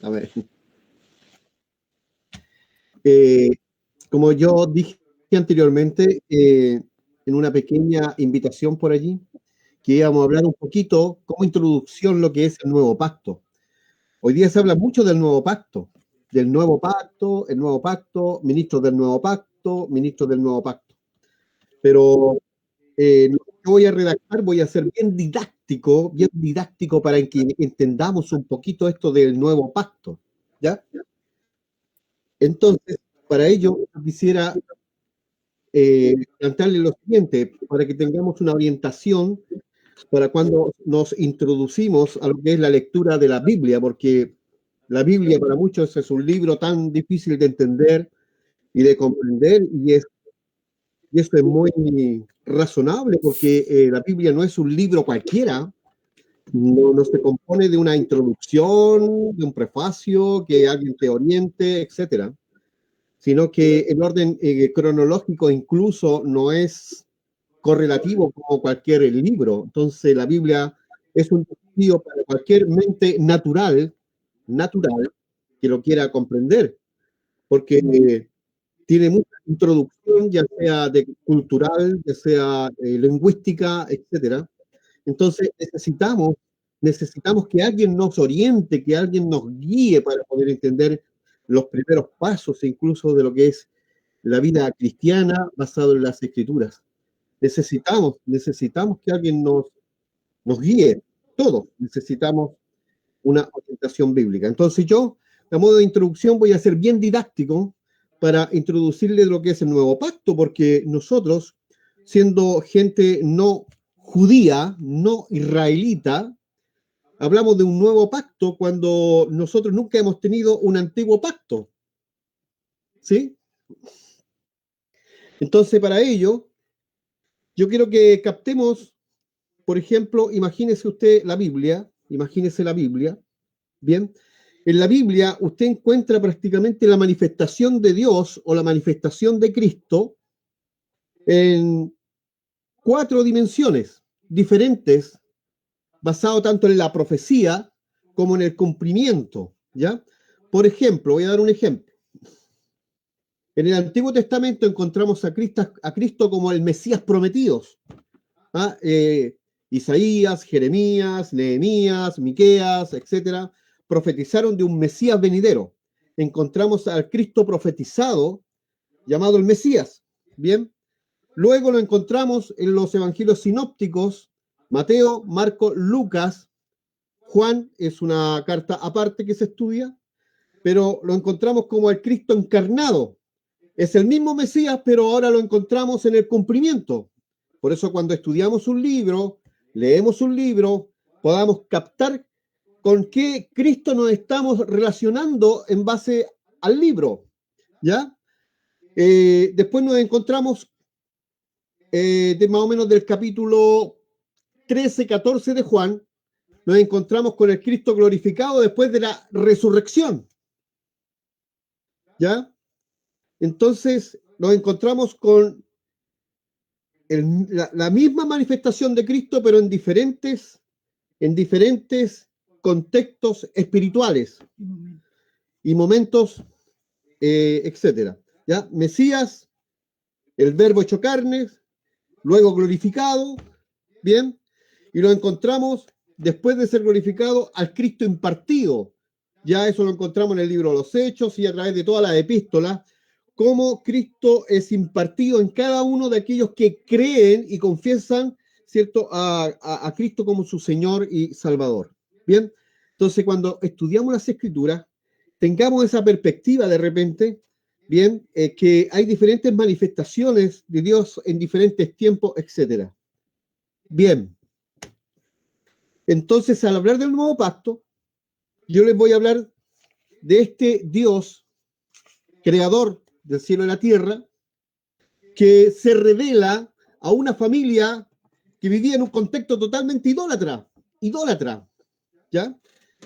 A ver. Eh, Como yo dije anteriormente, en una pequeña invitación por allí, que íbamos a hablar un poquito como introducción lo que es el nuevo pacto. Hoy día se habla mucho el nuevo pacto, ministros del nuevo pacto. Pero lo que voy a redactar, voy a ser bien didáctico para que entendamos un poquito esto del nuevo pacto, ¿ya? Entonces, para ello quisiera plantearle lo siguiente, para que tengamos una orientación para cuando nos introducimos a lo que es la lectura de la Biblia, porque la Biblia para muchos es un libro tan difícil de entender y de comprender, y esto es muy razonable, porque la Biblia no es un libro cualquiera, no se compone de una introducción, de un prefacio, que alguien te oriente, etcétera, sino que el orden cronológico incluso no es correlativo como cualquier libro. Entonces la Biblia es un desafío para cualquier mente natural, que lo quiera comprender, porque tiene mucha introducción, ya sea de cultural, ya sea lingüística, etcétera. Entonces necesitamos que alguien nos oriente, que alguien nos guíe para poder entender los primeros pasos incluso de lo que es la vida cristiana basado en las escrituras. Necesitamos que alguien nos guíe, todos necesitamos una orientación bíblica. Entonces yo, a modo de introducción, voy a ser bien didáctico para introducirle lo que es el nuevo pacto, porque nosotros, siendo gente no judía, no israelita, hablamos de un nuevo pacto cuando nosotros nunca hemos tenido un antiguo pacto. ¿Sí? Entonces, para ello, yo quiero que captemos, por ejemplo, imagínese la Biblia, ¿bien? En la Biblia usted encuentra prácticamente la manifestación de Dios o la manifestación de Cristo en 4 dimensiones diferentes, basado tanto en la profecía como en el cumplimiento, ¿ya? Por ejemplo, voy a dar un ejemplo. En el Antiguo Testamento encontramos a Cristo como el Mesías prometido. ¿Ah? Isaías, Jeremías, Nehemías, Miqueas, etcétera, profetizaron de un Mesías venidero. Encontramos al Cristo profetizado llamado el Mesías. Bien, luego lo encontramos en los evangelios sinópticos, Mateo, Marco, Lucas. Juan es una carta aparte que se estudia, pero lo encontramos como el Cristo encarnado. Es el mismo Mesías, pero ahora lo encontramos en el cumplimiento. Por eso cuando estudiamos un libro, leemos un libro, podamos captar con qué Cristo nos estamos relacionando en base al libro. ¿Ya? Después nos encontramos de más o menos del capítulo 13, 14 de Juan, nos encontramos con el Cristo glorificado después de la resurrección. ¿Ya? Entonces nos encontramos con la misma manifestación de Cristo, pero en diferentes contextos espirituales y momentos, etcétera. ¿Ya? Mesías, el verbo hecho carne, luego glorificado, ¿bien? Y lo encontramos después de ser glorificado al Cristo impartido. Ya eso lo encontramos en el libro de los Hechos y a través de todas las epístolas, cómo Cristo es impartido en cada uno de aquellos que creen y confiesan, ¿cierto?, a Cristo como su Señor y Salvador. Bien, entonces cuando estudiamos las Escrituras, tengamos esa perspectiva de repente, bien, que hay diferentes manifestaciones de Dios en diferentes tiempos, etcétera. Bien, entonces al hablar del nuevo pacto, yo les voy a hablar de este Dios creador del cielo y la tierra, que se revela a una familia que vivía en un contexto totalmente idólatra, ¿ya?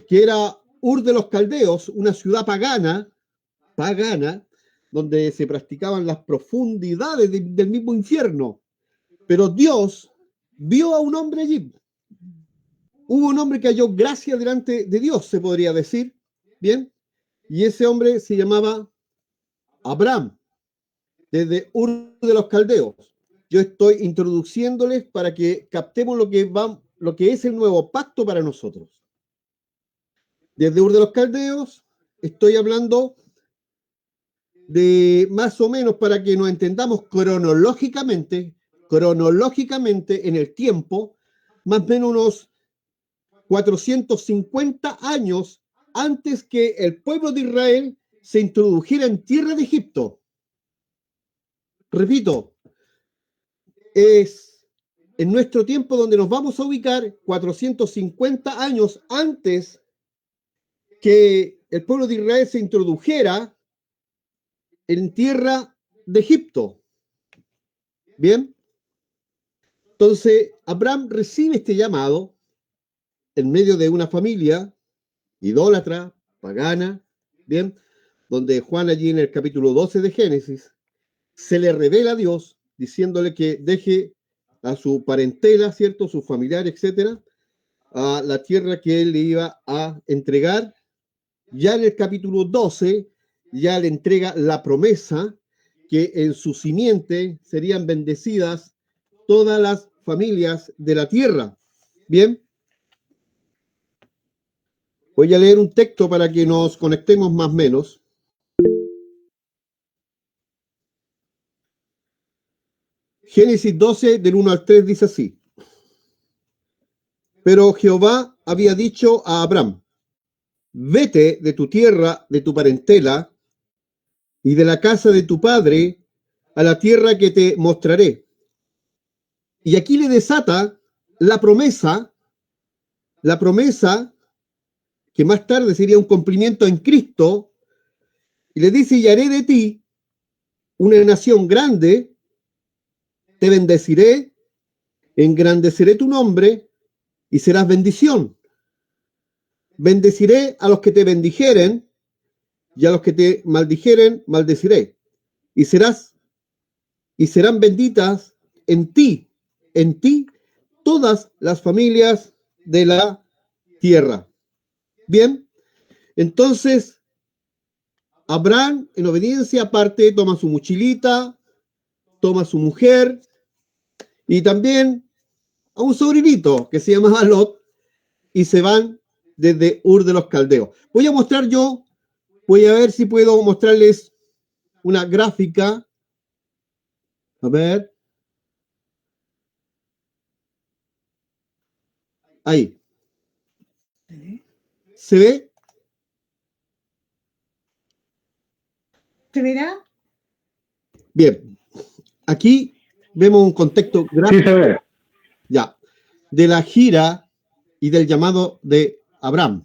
Que era Ur de los Caldeos, una ciudad pagana, donde se practicaban las profundidades del mismo infierno. Pero Dios vio a un hombre allí. Hubo un hombre que halló gracia delante de Dios, se podría decir, Bien, y ese hombre se llamaba Abraham, desde Ur de los Caldeos. Yo estoy introduciéndoles para que captemos lo que es el nuevo pacto para nosotros. Desde Ur de los Caldeos estoy hablando de más o menos para que nos entendamos cronológicamente en el tiempo, más o menos unos 450 años antes que el pueblo de Israel se introdujera en tierra de Egipto. Repito, es en nuestro tiempo donde nos vamos a ubicar 450 años antes que el pueblo de Israel se introdujera en tierra de Egipto. Bien, entonces Abraham recibe este llamado en medio de una familia idólatra, pagana, bien, donde Juan allí en el capítulo 12 de Génesis se le revela a Dios diciéndole que deje a su parentela, ¿cierto?, su familiar, etcétera, a la tierra que él le iba a entregar. Ya en el capítulo 12 ya le entrega la promesa que en su simiente serían bendecidas todas las familias de la tierra. Bien, voy a leer un texto para que nos conectemos más o menos. Génesis 12, del 1 al 3, dice así. Pero Jehová había dicho a Abraham, vete de tu tierra, de tu parentela y de la casa de tu padre a la tierra que te mostraré. Y aquí le desata la promesa que más tarde sería un cumplimiento en Cristo, y le dice, y haré de ti una nación grande, te bendeciré, engrandeceré tu nombre y serás bendición. Bendeciré a los que te bendijeren y a los que te maldijeren, maldeciré. Y serán benditas en ti, todas las familias de la tierra. Bien, entonces Abraham, en obediencia aparte, toma su mochilita, toma su mujer y también a un sobrinito que se llamaba Lot y se van desde Ur de los Caldeos. Voy a ver si puedo mostrarles una gráfica. A ver. Ahí. ¿Se ve? ¿Se verá? Bien. Aquí vemos un contexto gráfico. Sí se ve. Ya. De la gira y del llamado de Abraham.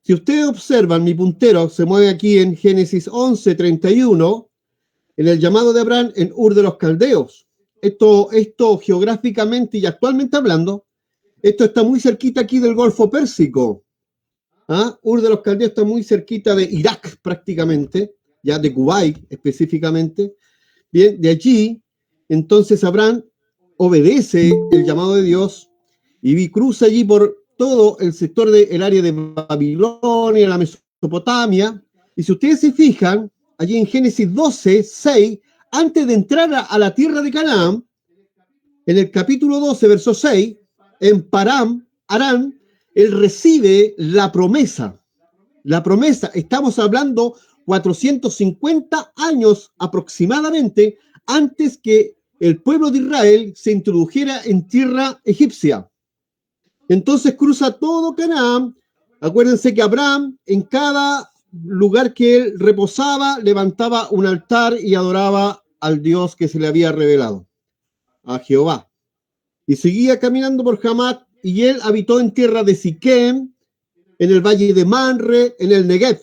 Si ustedes observan, mi puntero se mueve aquí en Génesis 11:31, en el llamado de Abraham en Ur de los Caldeos. Esto geográficamente y actualmente hablando, esto está muy cerquita aquí del Golfo Pérsico. ¿Ah? Ur de los Caldeos está muy cerquita de Irak prácticamente, ya de Kuwait específicamente. Bien, de allí, entonces Abraham obedece el llamado de Dios y cruza allí por todo el sector del área de Babilonia, la Mesopotamia. Y si ustedes se fijan, allí en Génesis 12:6, antes de entrar a la tierra de Canaán, en el capítulo 12, verso 6, en Param, Harán, él recibe la promesa. La promesa, estamos hablando 450 años aproximadamente antes que el pueblo de Israel se introdujera en tierra egipcia. Entonces cruza todo Canaán. Acuérdense que Abraham, en cada lugar que él reposaba, levantaba un altar y adoraba al Dios que se le había revelado, a Jehová. Y seguía caminando por Hamat, y él habitó en tierra de Siquem, en el valle de Manre, en el Negev.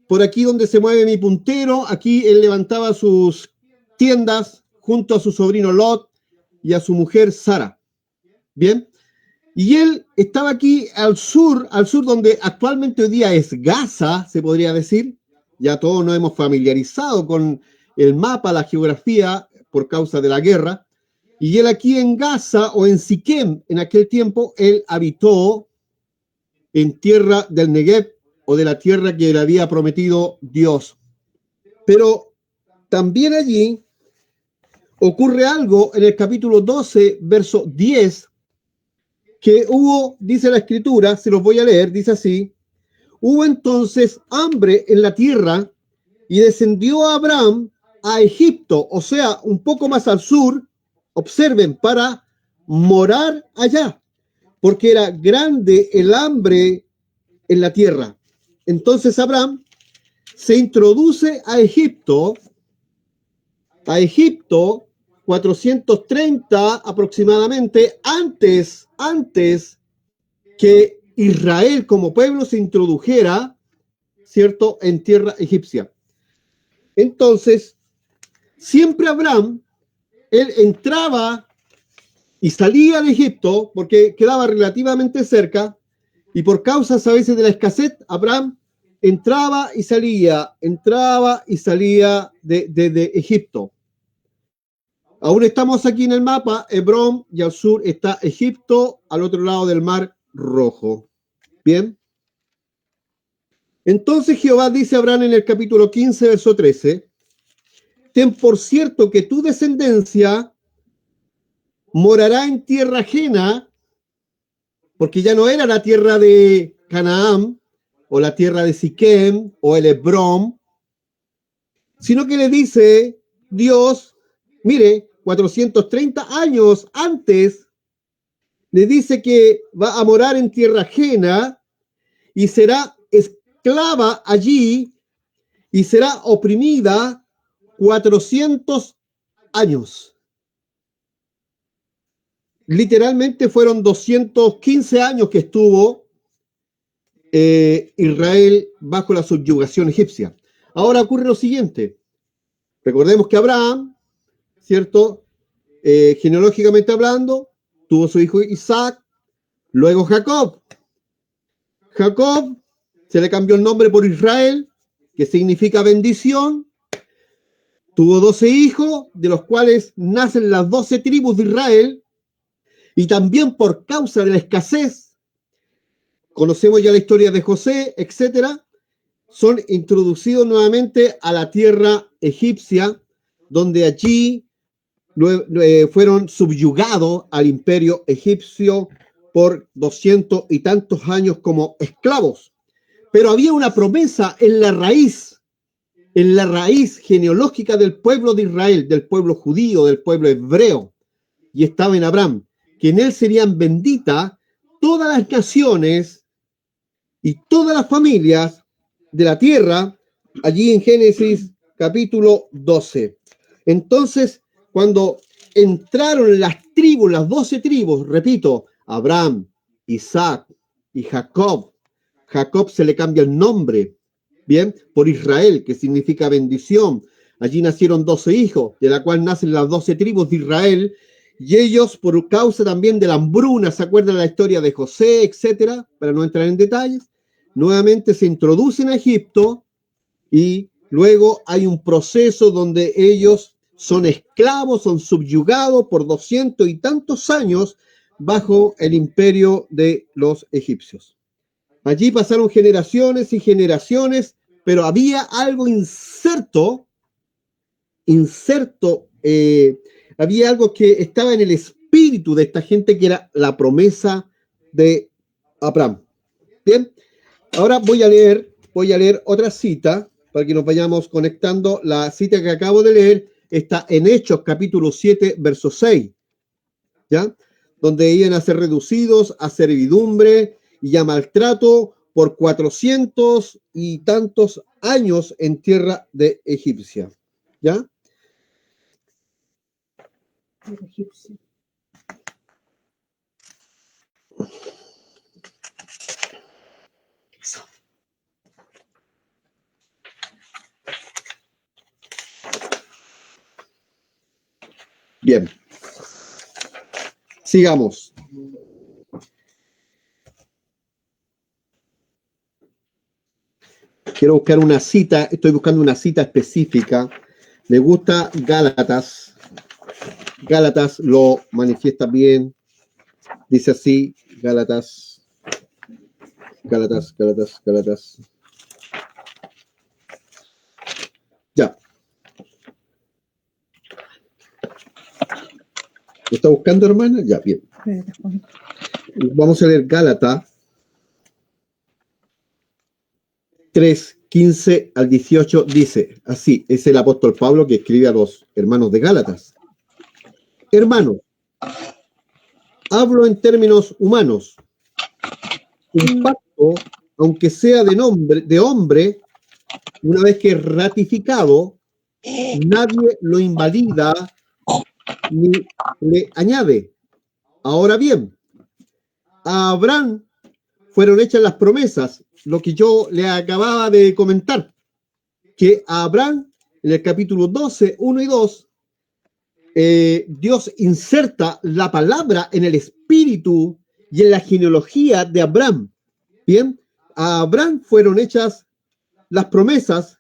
Por aquí donde se mueve mi puntero, aquí él levantaba sus tiendas junto a su sobrino Lot y a su mujer Sara. Bien. Y él estaba aquí al sur donde actualmente hoy día es Gaza, se podría decir. Ya todos nos hemos familiarizado con el mapa, la geografía, por causa de la guerra. Y él aquí en Gaza o en Siquem, en aquel tiempo, él habitó en tierra del Negev o de la tierra que le había prometido Dios. Pero también allí ocurre algo en el capítulo 12, verso 10, que hubo, dice la escritura, se los voy a leer, dice así: hubo entonces hambre en la tierra y descendió Abraham a Egipto, o sea, un poco más al sur, observen, para morar allá, porque era grande el hambre en la tierra. Entonces Abraham se introduce a Egipto 430 aproximadamente antes que Israel como pueblo se introdujera, ¿cierto?, en tierra egipcia. Entonces, siempre Abraham, él entraba y salía de Egipto porque quedaba relativamente cerca, y por causas a veces de la escasez, Abraham entraba y salía de Egipto. Aún estamos aquí en el mapa, Hebrón, y al sur está Egipto, al otro lado del Mar Rojo. Bien. Entonces Jehová dice a Abraham en el capítulo 15, verso 13: ten por cierto que tu descendencia morará en tierra ajena, porque ya no era la tierra de Canaán, o la tierra de Siquem, o el Hebrón, sino que le dice Dios, mire, 430 años antes, le dice que va a morar en tierra ajena y será esclava allí y será oprimida 400 años. Literalmente fueron 215 años que estuvo Israel bajo la subyugación egipcia. Ahora ocurre lo siguiente. Recordemos que Abraham, ¿cierto? Genealógicamente hablando, tuvo su hijo Isaac, luego Jacob. Jacob se le cambió el nombre por Israel, que significa bendición. Tuvo 12 hijos, de los cuales nacen las 12 tribus de Israel, y también por causa de la escasez, conocemos ya la historia de José, etcétera, son introducidos nuevamente a la tierra egipcia, donde allí fueron subyugados al imperio egipcio por 200 y tantos años como esclavos. Pero había una promesa en la raíz genealógica del pueblo de Israel, del pueblo judío, del pueblo hebreo, y estaba en Abraham, que en él serían benditas todas las naciones y todas las familias de la tierra, allí en Génesis capítulo 12. Entonces, cuando entraron las tribus, las 12 tribus, repito, Abraham, Isaac y Jacob, Jacob se le cambia el nombre, bien, por Israel, que significa bendición. Allí nacieron 12 hijos, de la cual nacen las 12 tribus de Israel, y ellos, por causa también de la hambruna, ¿se acuerdan de la historia de José, etcétera? Para no entrar en detalles, nuevamente se introducen a Egipto y luego hay un proceso donde ellos son esclavos, son subyugados por 200 y tantos años bajo el imperio de los egipcios. Allí pasaron generaciones y generaciones, pero había algo inserto, había algo que estaba en el espíritu de esta gente, que era la promesa de Abraham. Bien, ahora voy a leer otra cita para que nos vayamos conectando. La cita que acabo de leer está en Hechos capítulo 7, verso 6, ¿ya? Donde iban a ser reducidos a servidumbre y a maltrato por 400 y tantos años en tierra de Egipcia, ¿ya? Egipcio. Bien. Sigamos. Quiero buscar una cita, estoy buscando una cita específica. Me gusta Gálatas. Gálatas lo manifiesta bien. Dice así, Gálatas. está buscando, hermana? Ya, bien. Espérate, Juan. Vamos a leer Gálatas 3, 15 al 18, dice así, es el apóstol Pablo que escribe a los hermanos de Gálatas. Hermanos, hablo en términos humanos. Un pacto, aunque sea de hombre, una vez que es ratificado, nadie lo invalida ni le añade. Ahora bien, a Abraham fueron hechas las promesas, lo que yo le acababa de comentar, que a Abraham, en el capítulo 12, 1 y 2, Dios inserta la palabra en el espíritu y en la genealogía de Abraham. Bien, a Abraham fueron hechas las promesas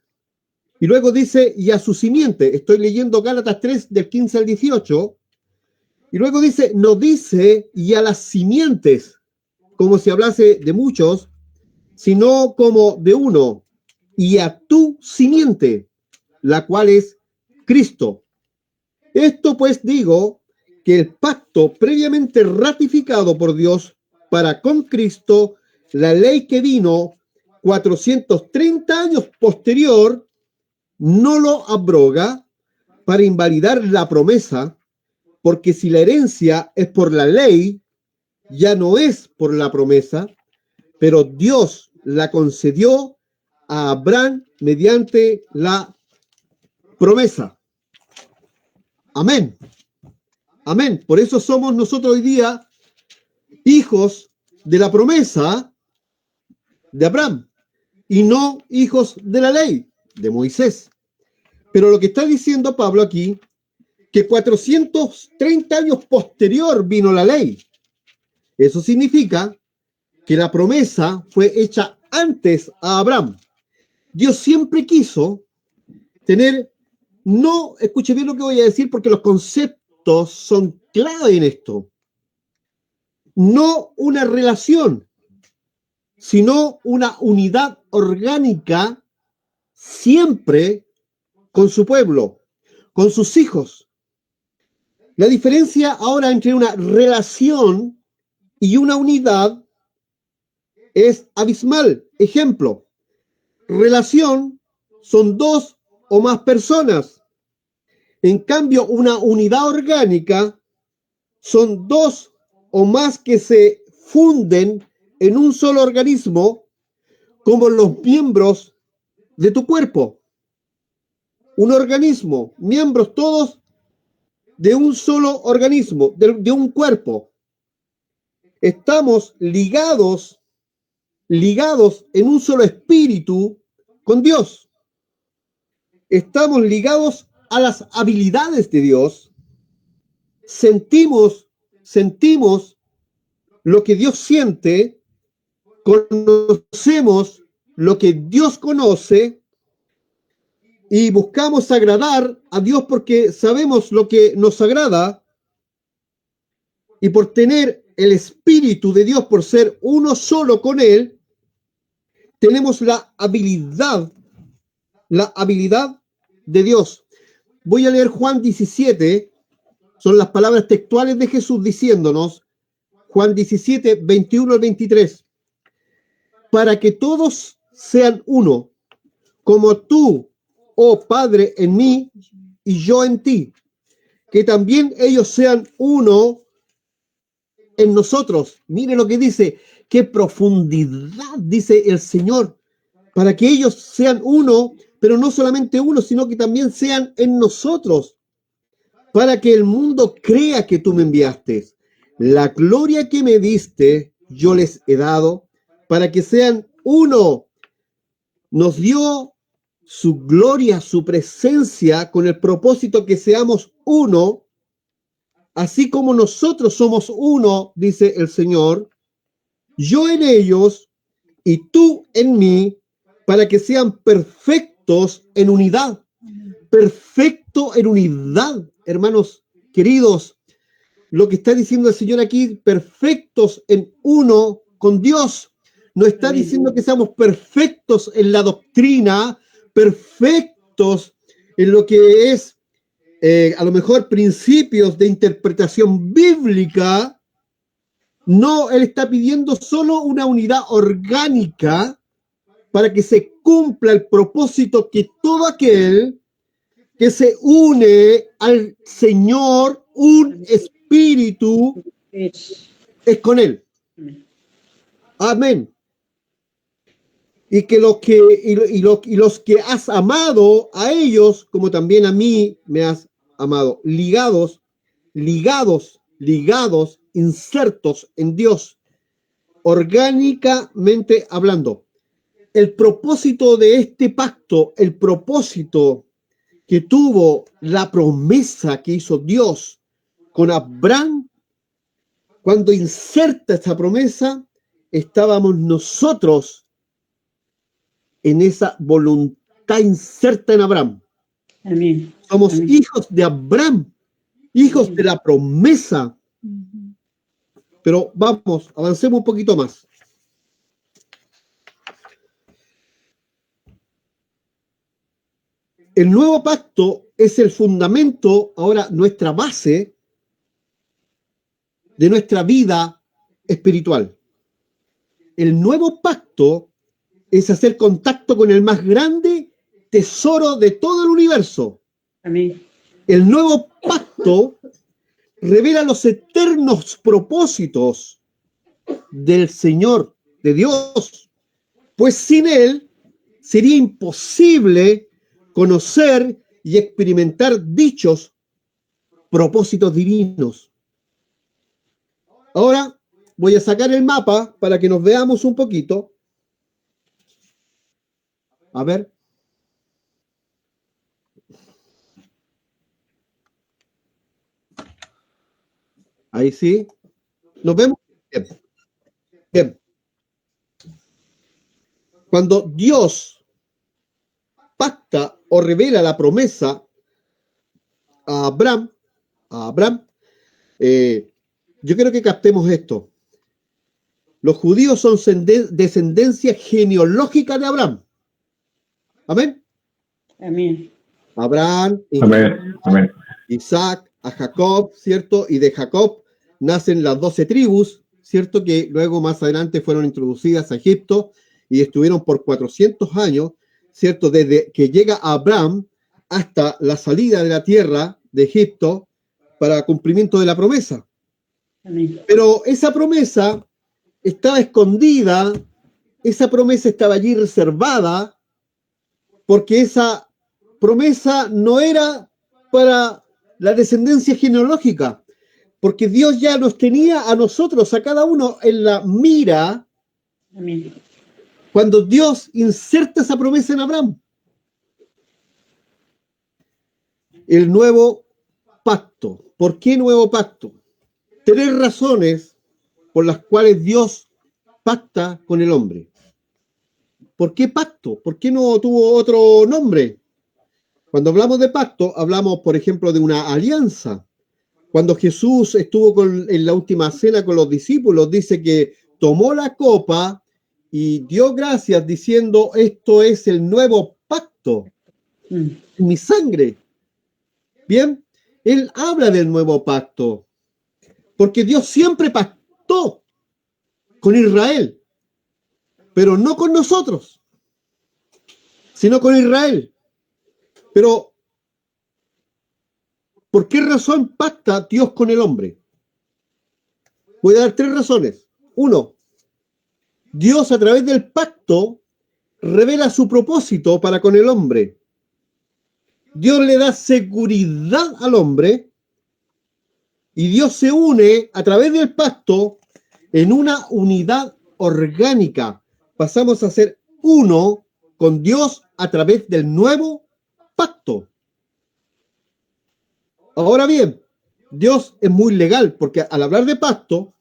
y luego dice, y a su simiente. Estoy leyendo Gálatas 3 del 15 al 18. Y luego dice, no dice, y a las simientes, como si hablase de muchos, sino como de uno, y a tu simiente, la cual es Cristo. Esto pues digo, que el pacto previamente ratificado por Dios para con Cristo, la ley que vino 430 años posterior, no lo abroga para invalidar la promesa, porque si la herencia es por la ley, ya no es por la promesa, pero Dios la concedió a Abraham mediante la promesa. Amén. Amén. Por eso somos nosotros hoy día hijos de la promesa de Abraham y no hijos de la ley de Moisés. Pero lo que está diciendo Pablo aquí, que 430 años posterior vino la ley. Eso significa que la promesa fue hecha antes a Abraham. Dios siempre quiso tener, no, escuche bien lo que voy a decir porque los conceptos son clave en esto. No una relación, sino una unidad orgánica siempre con su pueblo, con sus hijos. La diferencia ahora entre una relación y una unidad es abismal. Ejemplo, relación son dos o más personas. En cambio, una unidad orgánica son dos o más que se funden en un solo organismo, como los miembros de tu cuerpo. Un organismo, miembros todos de un solo organismo, de un cuerpo. Estamos ligados en un solo espíritu con Dios. Estamos ligados a las habilidades de Dios. Sentimos lo que Dios siente, conocemos lo que Dios conoce y buscamos agradar a Dios porque sabemos lo que nos agrada y por tener el Espíritu de Dios, por ser uno solo con Él, tenemos la habilidad de Dios. Voy a leer Juan 17, son las palabras textuales de Jesús diciéndonos, Juan 17, 21 al 23, para que todos sean uno, como tú, oh Padre, en mí y yo en ti, que también ellos sean uno en nosotros. Mire lo que dice, qué profundidad dice el Señor, para que ellos sean uno, pero no solamente uno, sino que también sean en nosotros, para que el mundo crea que tú me enviaste. La gloria que me diste, yo les he dado, para que sean uno. Nos dio su gloria, su presencia, con el propósito que seamos uno, así como nosotros somos uno, dice el Señor, yo en ellos y tú en mí, para que sean perfectos en unidad. Perfecto en unidad, hermanos queridos. Lo que está diciendo el Señor aquí, perfectos en uno con Dios. No está diciendo que seamos perfectos en la doctrina, perfectos en lo que es a lo mejor principios de interpretación bíblica, no, él está pidiendo solo una unidad orgánica para que se cumpla el propósito que todo aquel que se une al Señor, un espíritu, es con él. Amén. Y que los que has amado a ellos, como también a mí me has amado, ligados, insertos en Dios, orgánicamente hablando. El propósito de este pacto, el propósito que tuvo la promesa que hizo Dios con Abraham, cuando inserta esta promesa, estábamos nosotros en esa voluntad inserta en Abraham. Amén. Somos Amén. hijos de Abraham, hijos de la promesa. Pero vamos, avancemos un poquito más. El nuevo pacto es el fundamento, ahora nuestra base de nuestra vida espiritual. El nuevo pacto es hacer contacto con el más grande tesoro de todo el universo. Amén. El nuevo pacto revela los eternos propósitos del Señor, de Dios, pues sin él sería imposible conocer y experimentar dichos propósitos divinos. Ahora voy a sacar el mapa para que nos veamos un poquito. A ver. Ahí sí. ¿Nos vemos? Bien. Bien. Cuando Dios pacta o revela la promesa a Abraham, yo quiero que captemos esto. Los judíos son descendencia genealógica de Abraham. Amén. Amén. Abraham, Amén. Amén. Isaac, a Jacob, ¿cierto? Y de Jacob nacen las 12 tribus, ¿cierto? Que luego más adelante fueron introducidas a Egipto y estuvieron por 400 años, ¿cierto? Desde que llega Abraham hasta la salida de la tierra de Egipto para cumplimiento de la promesa. Amén. Pero esa promesa estaba escondida, esa promesa estaba allí reservada, porque esa promesa no era para la descendencia genealógica, porque Dios ya nos tenía a nosotros, a cada uno, en la mira. Amén. Cuando Dios inserta esa promesa en Abraham. El nuevo pacto. ¿Por qué nuevo pacto? 3 razones por las cuales Dios pacta con el hombre. ¿Por qué pacto? ¿Por qué no tuvo otro nombre? Cuando hablamos de pacto, hablamos, por ejemplo, de una alianza. Cuando Jesús estuvo en la última cena con los discípulos, dice que tomó la copa y dio gracias diciendo, esto es el nuevo pacto, mi sangre. Bien, él habla del nuevo pacto, porque Dios siempre pactó con Israel, pero no con nosotros, sino con Israel. Pero, ¿por qué razón pacta Dios con el hombre? Voy a dar 3 razones. 1, Dios a través del pacto revela su propósito para con el hombre. Dios le da seguridad al hombre y Dios se une a través del pacto en una unidad orgánica. Pasamos a ser uno con Dios a través del nuevo pacto. Ahora bien, Dios es muy legal porque al hablar de pacto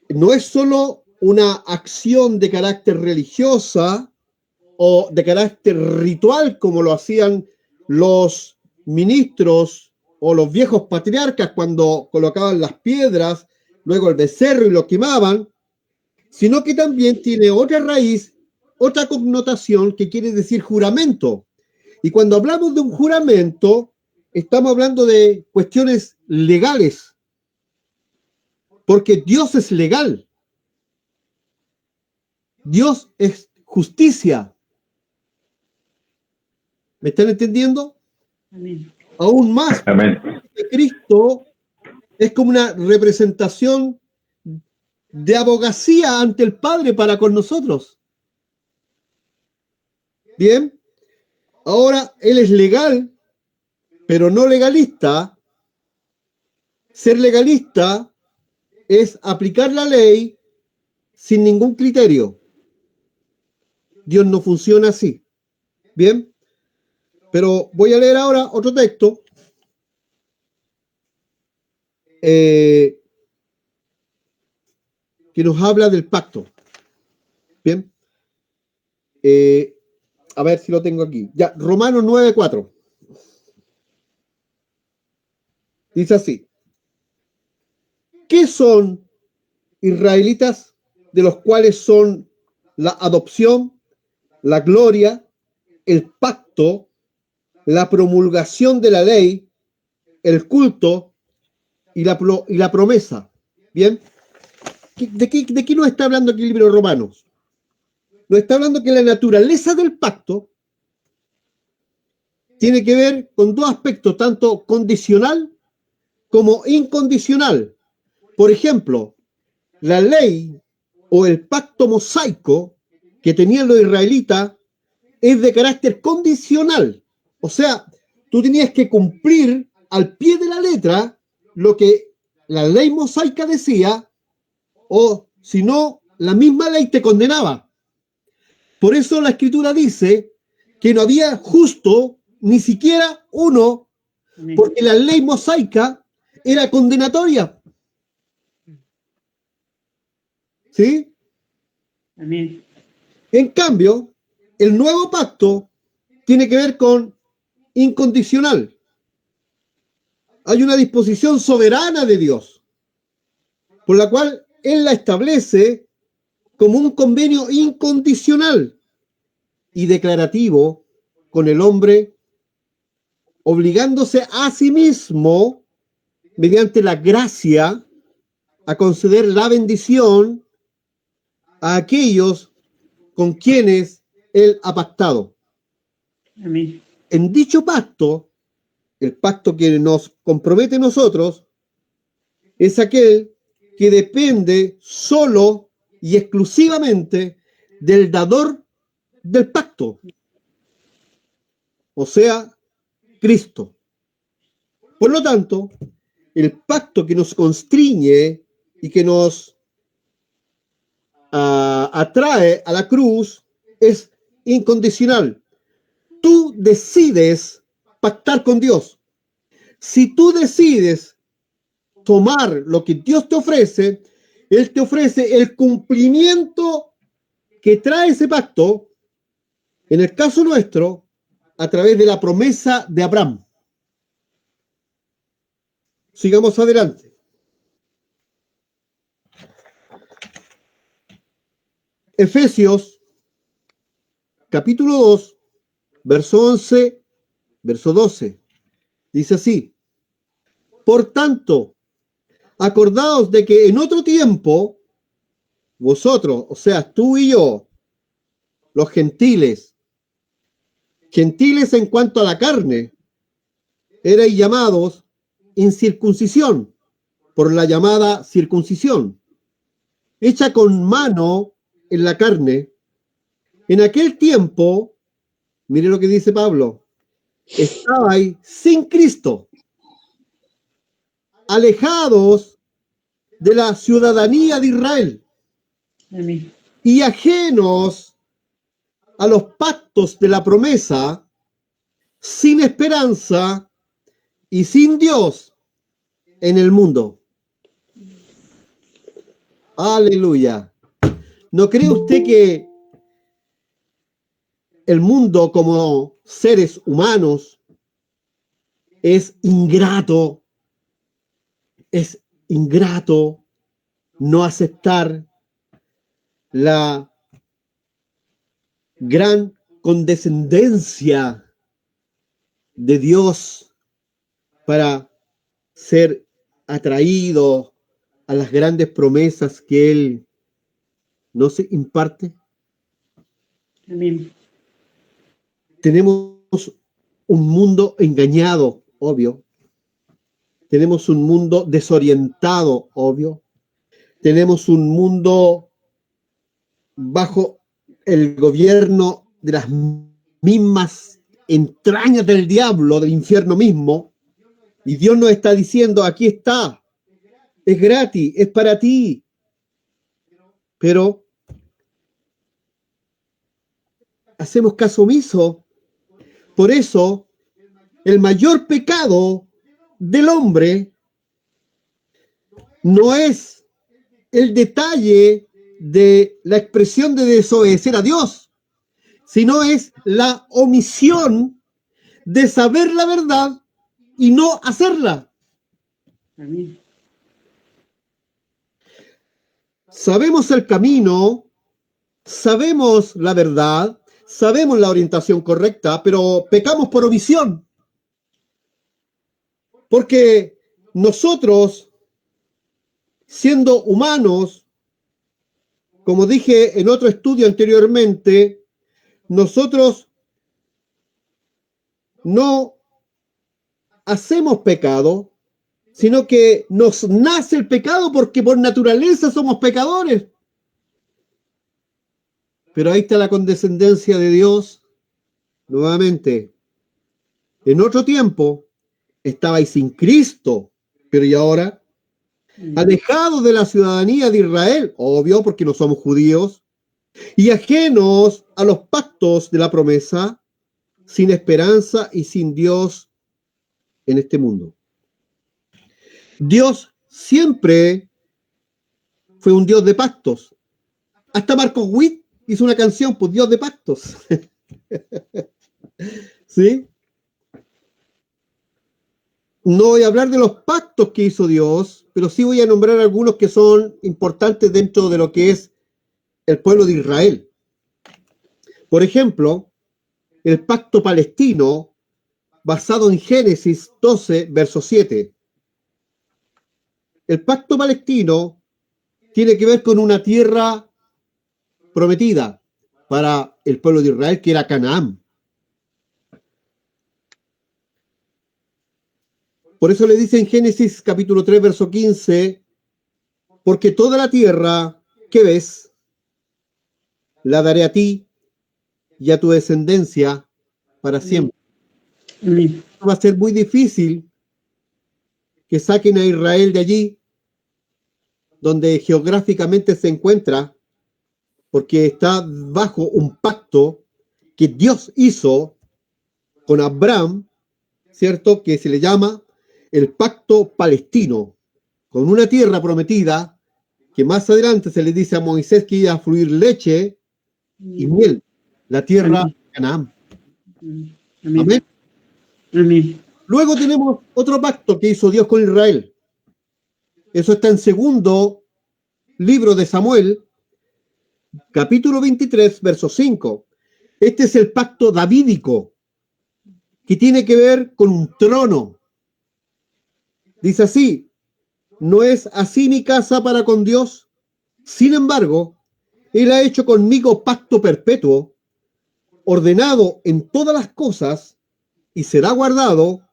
no es solo una acción de carácter religiosa o de carácter ritual como lo hacían los ministros o los viejos patriarcas cuando colocaban las piedras, luego el becerro y lo quemaban, sino que también tiene otra raíz, otra connotación que quiere decir juramento. Y cuando hablamos de un juramento, estamos hablando de cuestiones legales, porque Dios es legal. Dios es justicia. ¿Me están entendiendo? Amén. Aún más, Amén. Cristo es como una representación de abogacía ante el Padre para con nosotros. Bien, ahora Él es legal, pero no legalista. Ser legalista es aplicar la ley sin ningún criterio. Dios no funciona así. Bien, pero voy a leer ahora otro texto que nos habla del pacto. Bien, a ver si lo tengo aquí. Ya, Romanos 9:4. Dice así: ¿qué son israelitas, de los cuales son la adopción, la gloria, el pacto, la promulgación de la ley, el culto y la promesa? Bien, ¿de qué nos está hablando aquí el libro de Romanos? Nos está hablando que la naturaleza del pacto tiene que ver con dos aspectos, tanto condicional como incondicional. Por ejemplo, la ley o el pacto mosaico que tenían los israelitas es de carácter condicional. O sea, tú tenías que cumplir al pie de la letra lo que la ley mosaica decía, o si no, la misma ley te condenaba. Por eso la escritura dice que no había justo ni siquiera uno, Amén. porque la ley mosaica era condenatoria. ¿Sí? Amén. En cambio, el nuevo pacto tiene que ver con incondicional. Hay una disposición soberana de Dios, por la cual Él la establece como un convenio incondicional y declarativo con el hombre, obligándose a sí mismo, mediante la gracia, a conceder la bendición a aquellos con quienes Él ha pactado. Amén. En dicho pacto, el pacto que nos compromete a nosotros, es aquel que depende solo y exclusivamente del dador del pacto, o sea, Cristo. Por lo tanto, el pacto que nos constriñe y que nos atrae a la cruz es incondicional. Tú decides pactar con Dios. Si tú decides tomar lo que Dios te ofrece, Él te ofrece el cumplimiento que trae ese pacto, en el caso nuestro, a través de la promesa de Abraham. Sigamos adelante. Efesios, capítulo 2, verso 11, verso 12. Dice así: por tanto, acordaos de que en otro tiempo, vosotros, o sea, tú y yo, los gentiles en cuanto a la carne, erais llamados incircuncisión por la llamada circuncisión, hecha con mano en la carne. En aquel tiempo, mire lo que dice Pablo, estabais sin Cristo, alejados de la ciudadanía de Israel Amén. y ajenos a los pactos de la promesa, sin esperanza y sin Dios en el mundo. Aleluya. ¿No cree usted que el mundo como seres humanos es ingrato no aceptar la gran condescendencia de Dios para ser atraídos a las grandes promesas que Él nos imparte? Amén. Tenemos un mundo engañado, obvio. Tenemos un mundo desorientado, obvio. Tenemos un mundo bajo el gobierno de las mismas entrañas del diablo, del infierno mismo. Y Dios nos está diciendo, aquí está, es gratis, es para ti. Pero hacemos caso omiso. Por eso, el mayor pecado del hombre no es el detalle de la expresión de desobedecer a Dios, sino es la omisión de saber la verdad y no hacerla. Amén. Sabemos el camino, sabemos la verdad, sabemos la orientación correcta, pero pecamos por omisión. Porque nosotros, siendo humanos, como dije en otro estudio anteriormente, nosotros no hacemos pecado, sino que nos nace el pecado porque por naturaleza somos pecadores. Pero ahí está la condescendencia de Dios. Nuevamente, en otro tiempo estabais sin Cristo, pero ¿y ahora? Alejados de la ciudadanía de Israel, obvio porque no somos judíos, y ajenos a los pactos de la promesa, sin esperanza y sin Dios en este mundo. Dios siempre fue un Dios de pactos. Hasta Marcos Witt hizo una canción, pues Dios de pactos. ¿Sí? No voy a hablar de los pactos que hizo Dios, pero sí voy a nombrar algunos que son importantes dentro de lo que es el pueblo de Israel. Por ejemplo, el pacto palestino basado en Génesis 12, verso 7. El pacto palestino tiene que ver con una tierra prometida para el pueblo de Israel, que era Canaán. Por eso le dice en Génesis capítulo 3, verso 15, porque toda la tierra que ves, la daré a ti y a tu descendencia para siempre. Amén. Va a ser muy difícil que saquen a Israel de allí, donde geográficamente se encuentra, porque está bajo un pacto que Dios hizo con Abraham, ¿cierto? Que se le llama el pacto palestino, con una tierra prometida que más adelante se le dice a Moisés que iba a fluir leche y miel, la tierra de Canaán. Amén. Amén. Amén. Luego tenemos otro pacto que hizo Dios con Israel. Eso está en segundo libro de Samuel, capítulo 23, verso 5. Este es el pacto davídico, que tiene que ver con un trono. Dice así, no es así mi casa para con Dios. Sin embargo, Él ha hecho conmigo pacto perpetuo, ordenado en todas las cosas, y será guardado,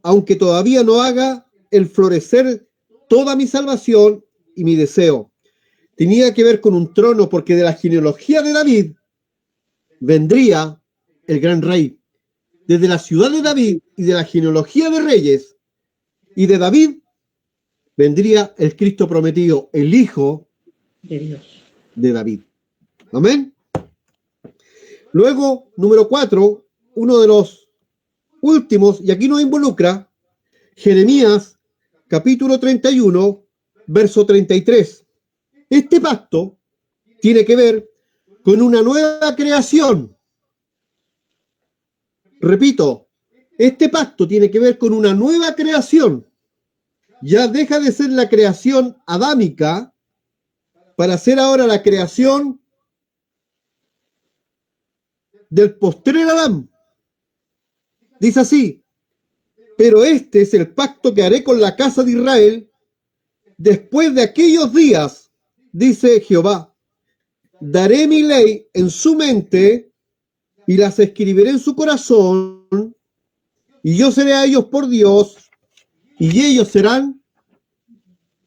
aunque todavía no haga el florecer toda mi salvación y mi deseo. Tenía que ver con un trono, porque de la genealogía de David vendría el gran rey. Desde la ciudad de David y de la genealogía de reyes y de David vendría el Cristo prometido, el Hijo De Dios. de David. Amén. Luego, número 4, uno de los últimos, y aquí nos involucra Jeremías, capítulo 31, verso 33. Este pacto tiene que ver con una nueva creación. Repito, este pacto tiene que ver con una nueva creación. Ya deja de ser la creación adámica para ser ahora la creación del postrer Adán. Dice así, Pero este es el pacto que haré con la casa de Israel después de aquellos días, dice Jehová. Daré mi ley en su mente y las escribiré en su corazón, y yo seré a ellos por Dios, y ellos serán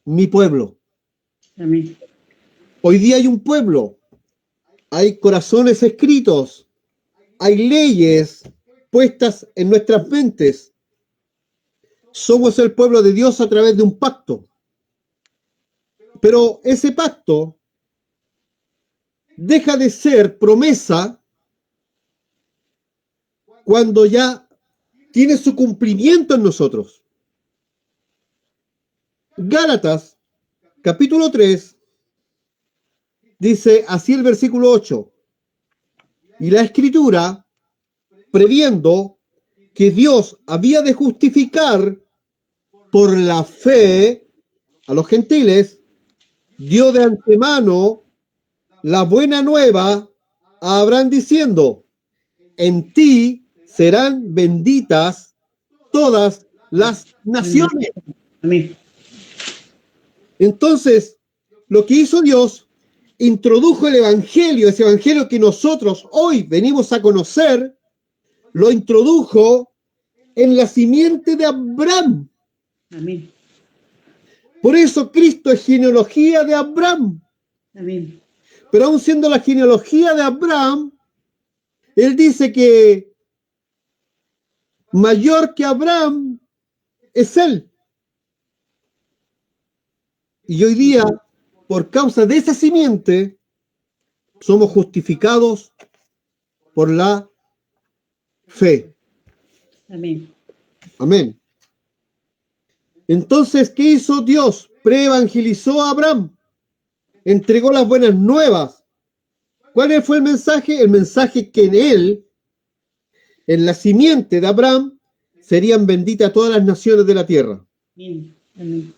mi pueblo. Amén. Hoy día hay un pueblo, hay corazones escritos, hay leyes puestas en nuestras mentes. Somos el pueblo de Dios a través de un pacto. Pero ese pacto deja de ser promesa cuando ya tiene su cumplimiento en nosotros. Gálatas, capítulo 3, dice así el versículo 8. Y la Escritura, previendo que Dios había de justificar por la fe a los gentiles, dio de antemano la buena nueva a Abraham diciendo: en ti serán benditas todas las naciones. Amén. Entonces, lo que hizo Dios, introdujo el evangelio, ese evangelio que nosotros hoy venimos a conocer, lo introdujo en la simiente de Abraham. Amén. Por eso Cristo es genealogía de Abraham. Amén. Pero aun siendo la genealogía de Abraham, él dice que mayor que Abraham es él. Y hoy día, por causa de esa simiente, somos justificados por la fe. Amén. Amén. Entonces, ¿qué hizo Dios? Preevangelizó a Abraham. Entregó las buenas nuevas. ¿Cuál fue el mensaje? El mensaje que en él, en la simiente de Abraham, serían benditas todas las naciones de la tierra. Amén. Amén.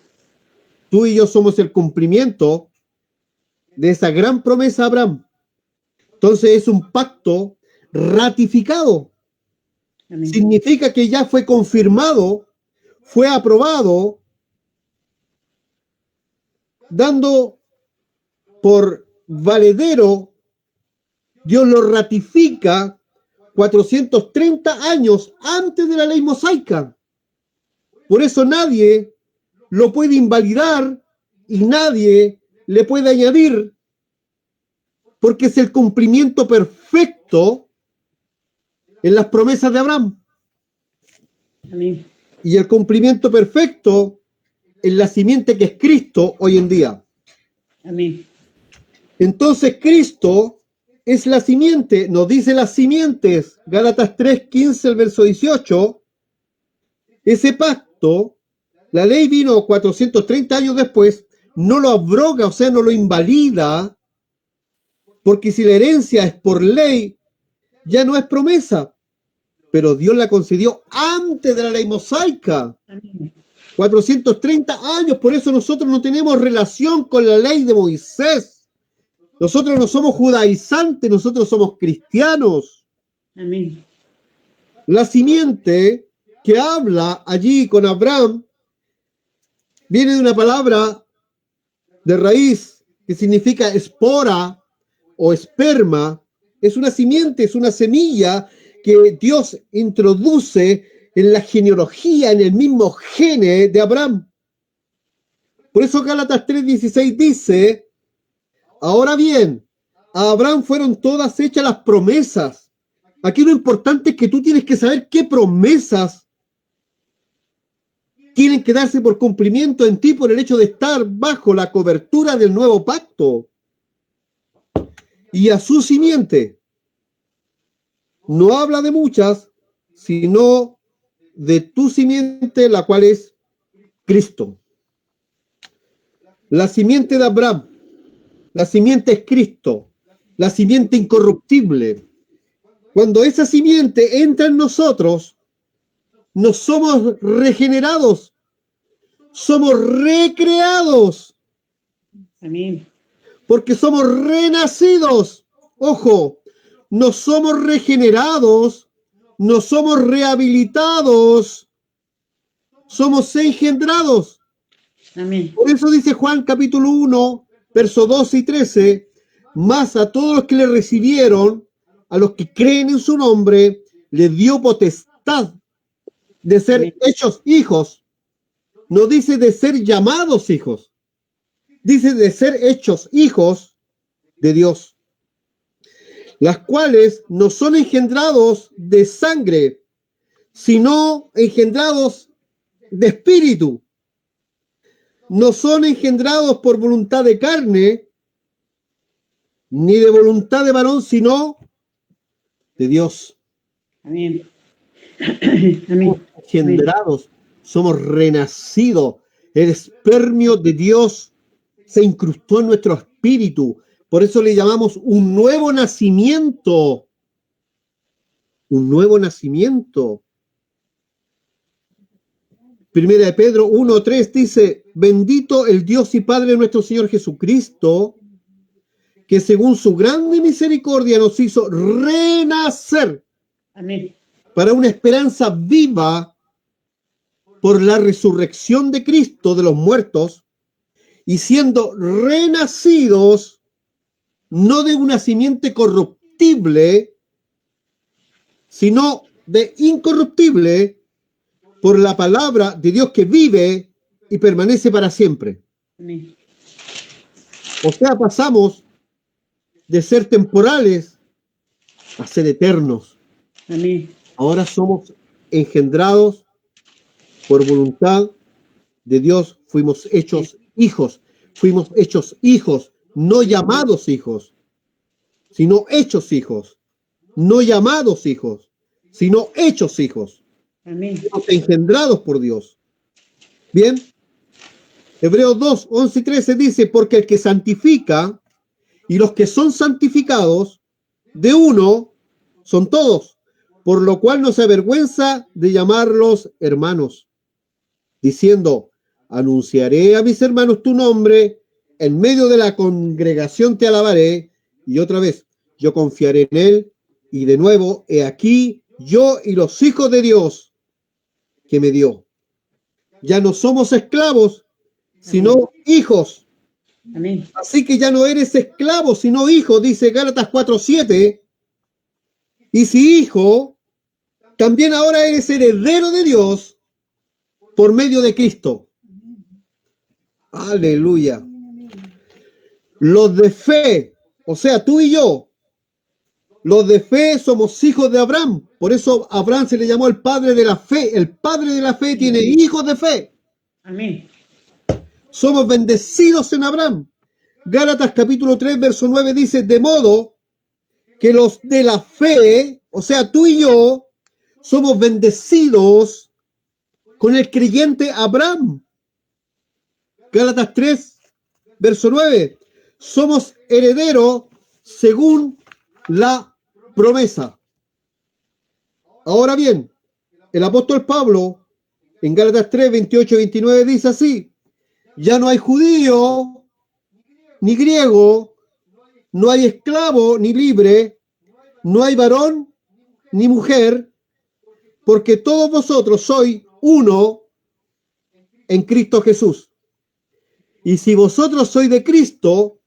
Tú y yo somos el cumplimiento de esa gran promesa a Abraham. Entonces es un pacto ratificado. Amén. Significa que ya fue confirmado, fue aprobado, dando por valedero, Dios lo ratifica 430 años antes de la ley mosaica. Por eso nadie lo puede invalidar y nadie le puede añadir, porque es el cumplimiento perfecto en las promesas de Abraham. Amén. Y el cumplimiento perfecto en la simiente que es Cristo hoy en día. Amén. Entonces Cristo es la simiente, nos dice las simientes, Gálatas 3:15, el verso 18. Ese pacto, la ley vino 430 años después, no lo abroga, o sea, no lo invalida, porque si la herencia es por ley, ya no es promesa, pero Dios la concedió antes de la ley mosaica. Amén. 430 años, por eso nosotros no tenemos relación con la ley de Moisés. Nosotros no somos judaizantes, nosotros somos cristianos. Amén. La simiente que habla allí con Abraham viene de una palabra de raíz que significa espora o esperma. Es una simiente, es una semilla que Dios introduce en la genealogía, en el mismo gene de Abraham. Por eso Gálatas 3:16 dice: ahora bien, a Abraham fueron todas hechas las promesas. Aquí lo importante es que tú tienes que saber qué promesas tienen que darse por cumplimiento en ti por el hecho de estar bajo la cobertura del nuevo pacto. Y a su simiente. No habla de muchas, sino de tu simiente, la cual es Cristo. La simiente de Abraham, la simiente es Cristo, la simiente incorruptible. Cuando esa simiente entra en nosotros, no somos regenerados, somos recreados, Amén. porque somos renacidos. Ojo, no somos regenerados, no somos rehabilitados, somos engendrados. Amén. Por eso dice Juan capítulo 1, versos 12 y 13, más a todos los que le recibieron, a los que creen en su nombre, les dio potestad de ser Amén. hechos hijos. No dice de ser llamados hijos, dice de ser hechos hijos de Dios, las cuales no son engendrados de sangre, sino engendrados de espíritu. No son engendrados por voluntad de carne, ni de voluntad de varón, sino de Dios. Amén. Amén. Engendrados, somos renacidos. El espermio de Dios se incrustó en nuestro espíritu. Por eso le llamamos un nuevo nacimiento. Un nuevo nacimiento. Primera de Pedro 1:3 dice, bendito el Dios y Padre de nuestro Señor Jesucristo, que según su grande misericordia nos hizo renacer Amén. para una esperanza viva por la resurrección de Cristo de los muertos, y siendo renacidos no de una simiente corruptible, sino de incorruptible, por la palabra de Dios que vive y permanece para siempre. Amén. O sea, pasamos de ser temporales a ser eternos. Amén. Ahora somos engendrados por voluntad de Dios, fuimos hechos hijos, no llamados hijos, sino hechos hijos, no llamados hijos, sino hechos hijos. Amén. Fuimos engendrados por Dios. Bien, Hebreos 2, 11 y 13 dice, porque el que santifica y los que son santificados, de uno son todos, por lo cual no se avergüenza de llamarlos hermanos, diciendo, anunciaré a mis hermanos tu nombre, en medio de la congregación te alabaré, y otra vez, yo confiaré en él, y de nuevo, he aquí, yo y los hijos de Dios que me dio. Ya no somos esclavos, sino hijos. Amén. Así que ya no eres esclavo, sino hijo, dice Gálatas 4:7. Y si hijo, también ahora eres heredero de Dios por medio de Cristo. Aleluya. Los de fe, o sea, tú y yo, los de fe somos hijos de Abraham. Por eso Abraham se le llamó el padre de la fe. El padre de la fe tiene hijos de fe. Amén. Somos bendecidos en Abraham. Gálatas capítulo 3, verso 9 dice, de modo que los de la fe, o sea, tú y yo, somos bendecidos con el creyente Abraham. Gálatas 3, verso 9. Somos herederos según la promesa. Ahora bien, el apóstol Pablo en Gálatas 3, 28 y 29 dice así, ya no hay judío ni griego, no hay esclavo ni libre, no hay varón ni mujer, porque todos vosotros sois uno en Cristo Jesús. Y si vosotros sois de Cristo,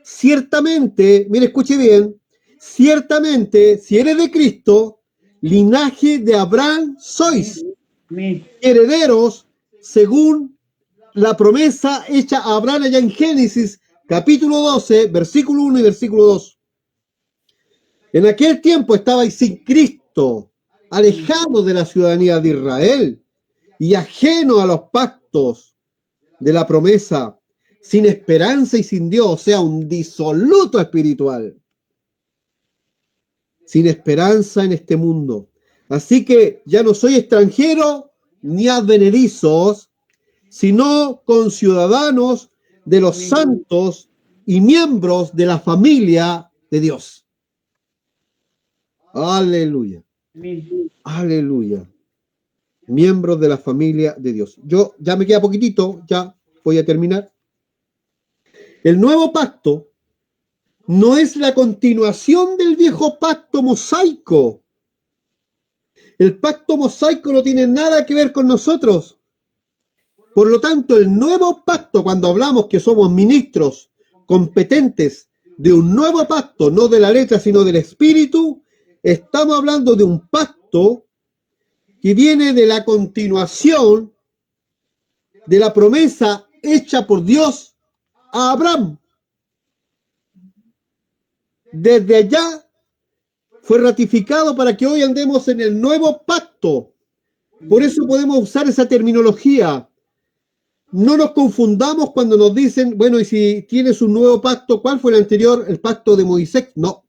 ciertamente, mire, escuche bien, ciertamente, si eres de Cristo, linaje de Abraham sois, Amén. herederos según la promesa hecha a Abraham allá en Génesis, capítulo 12, versículo 1 y versículo 2. En aquel tiempo estabais sin Cristo, alejados de la ciudadanía de Israel y ajeno a los pactos de la promesa, sin esperanza y sin Dios, o sea, un disoluto espiritual, sin esperanza en este mundo. Así que ya no soy extranjero ni advenedizos, sino conciudadanos de los santos y miembros de la familia de Dios. Aleluya. Amén. Aleluya. Miembros de la familia de Dios. Yo ya me queda poquitito, ya voy a terminar. El nuevo pacto no es la continuación del viejo pacto mosaico. El pacto mosaico no tiene nada que ver con nosotros. Por lo tanto, el nuevo pacto, cuando hablamos que somos ministros competentes de un nuevo pacto, no de la letra, sino del espíritu, estamos hablando de un pacto que viene de la continuación de la promesa hecha por Dios a Abraham. Desde allá fue ratificado para que hoy andemos en el nuevo pacto. Por eso podemos usar esa terminología. No nos confundamos cuando nos dicen, bueno, y si tienes un nuevo pacto, ¿cuál fue el anterior? El pacto de Moisés. No,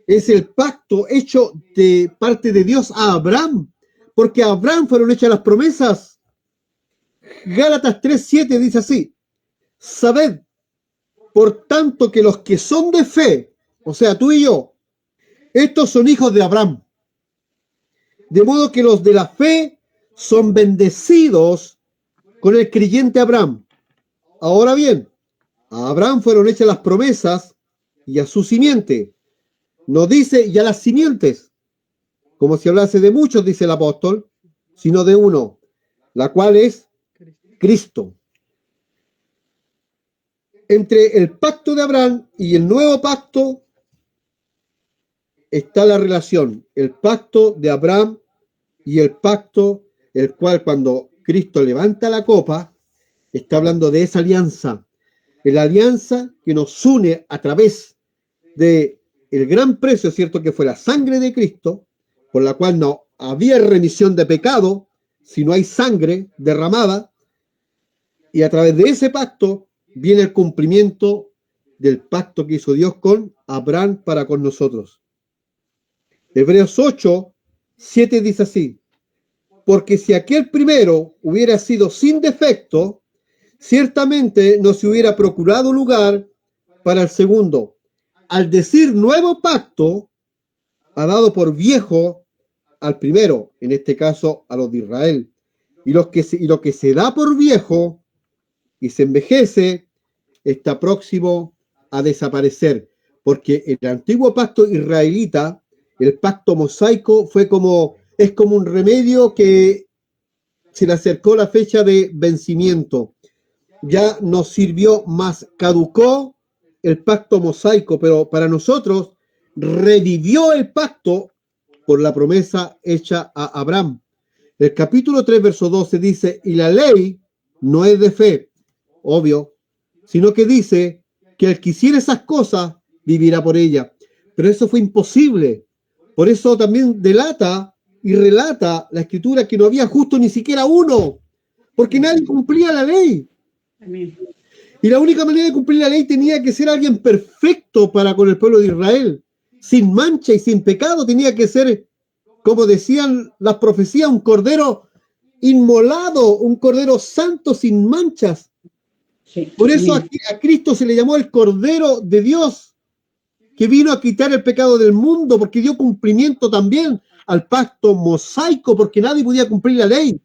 es el pacto hecho de parte de Dios a Abraham, porque a Abraham fueron hechas las promesas. Gálatas 3:7 dice así: sabed, por tanto, que los que son de fe, o sea, tú y yo, estos son hijos de Abraham. De modo que los de la fe son bendecidos con el creyente Abraham. Ahora bien, a Abraham fueron hechas las promesas y a su simiente. No dice y a las simientes, como si hablase de muchos, dice el apóstol, sino de uno, la cual es Cristo. Entre el pacto de Abraham y el nuevo pacto está la relación, el pacto de Abraham y el pacto, el cual cuando Cristo levanta la copa, está hablando de esa alianza, la alianza que nos une a través de el gran precio, ¿cierto?, que fue la sangre de Cristo, por la cual no había remisión de pecado si no hay sangre derramada, y a través de ese pacto viene el cumplimiento del pacto que hizo Dios con Abraham para con nosotros. Hebreos 8:7 dice así: porque si aquel primero hubiera sido sin defecto, ciertamente no se hubiera procurado lugar para el segundo. Al decir nuevo pacto, ha dado por viejo al primero, en este caso a los de Israel. Y lo que se da por viejo y se envejece está próximo a desaparecer, porque el antiguo pacto israelita, el pacto mosaico, es como un remedio que se le acercó la fecha de vencimiento. Ya nos sirvió más, caducó el pacto mosaico, pero para nosotros revivió el pacto por la promesa hecha a Abraham. El capítulo 3, verso 12 dice: y la ley no es de fe, obvio, sino que dice que el que hiciera esas cosas vivirá por ella. Pero eso fue imposible. Por eso también delata y relata la escritura que no había justo ni siquiera uno, porque nadie cumplía la ley. Amén. Y la única manera de cumplir la ley tenía que ser alguien perfecto para con el pueblo de Israel, sin mancha y sin pecado. Tenía que ser, como decían las profecías, un cordero inmolado, un cordero santo sin manchas. Sí. Por eso Amén. a Cristo se le llamó el Cordero de Dios, que vino a quitar el pecado del mundo, porque dio cumplimiento también al pacto mosaico, porque nadie podía cumplir la ley.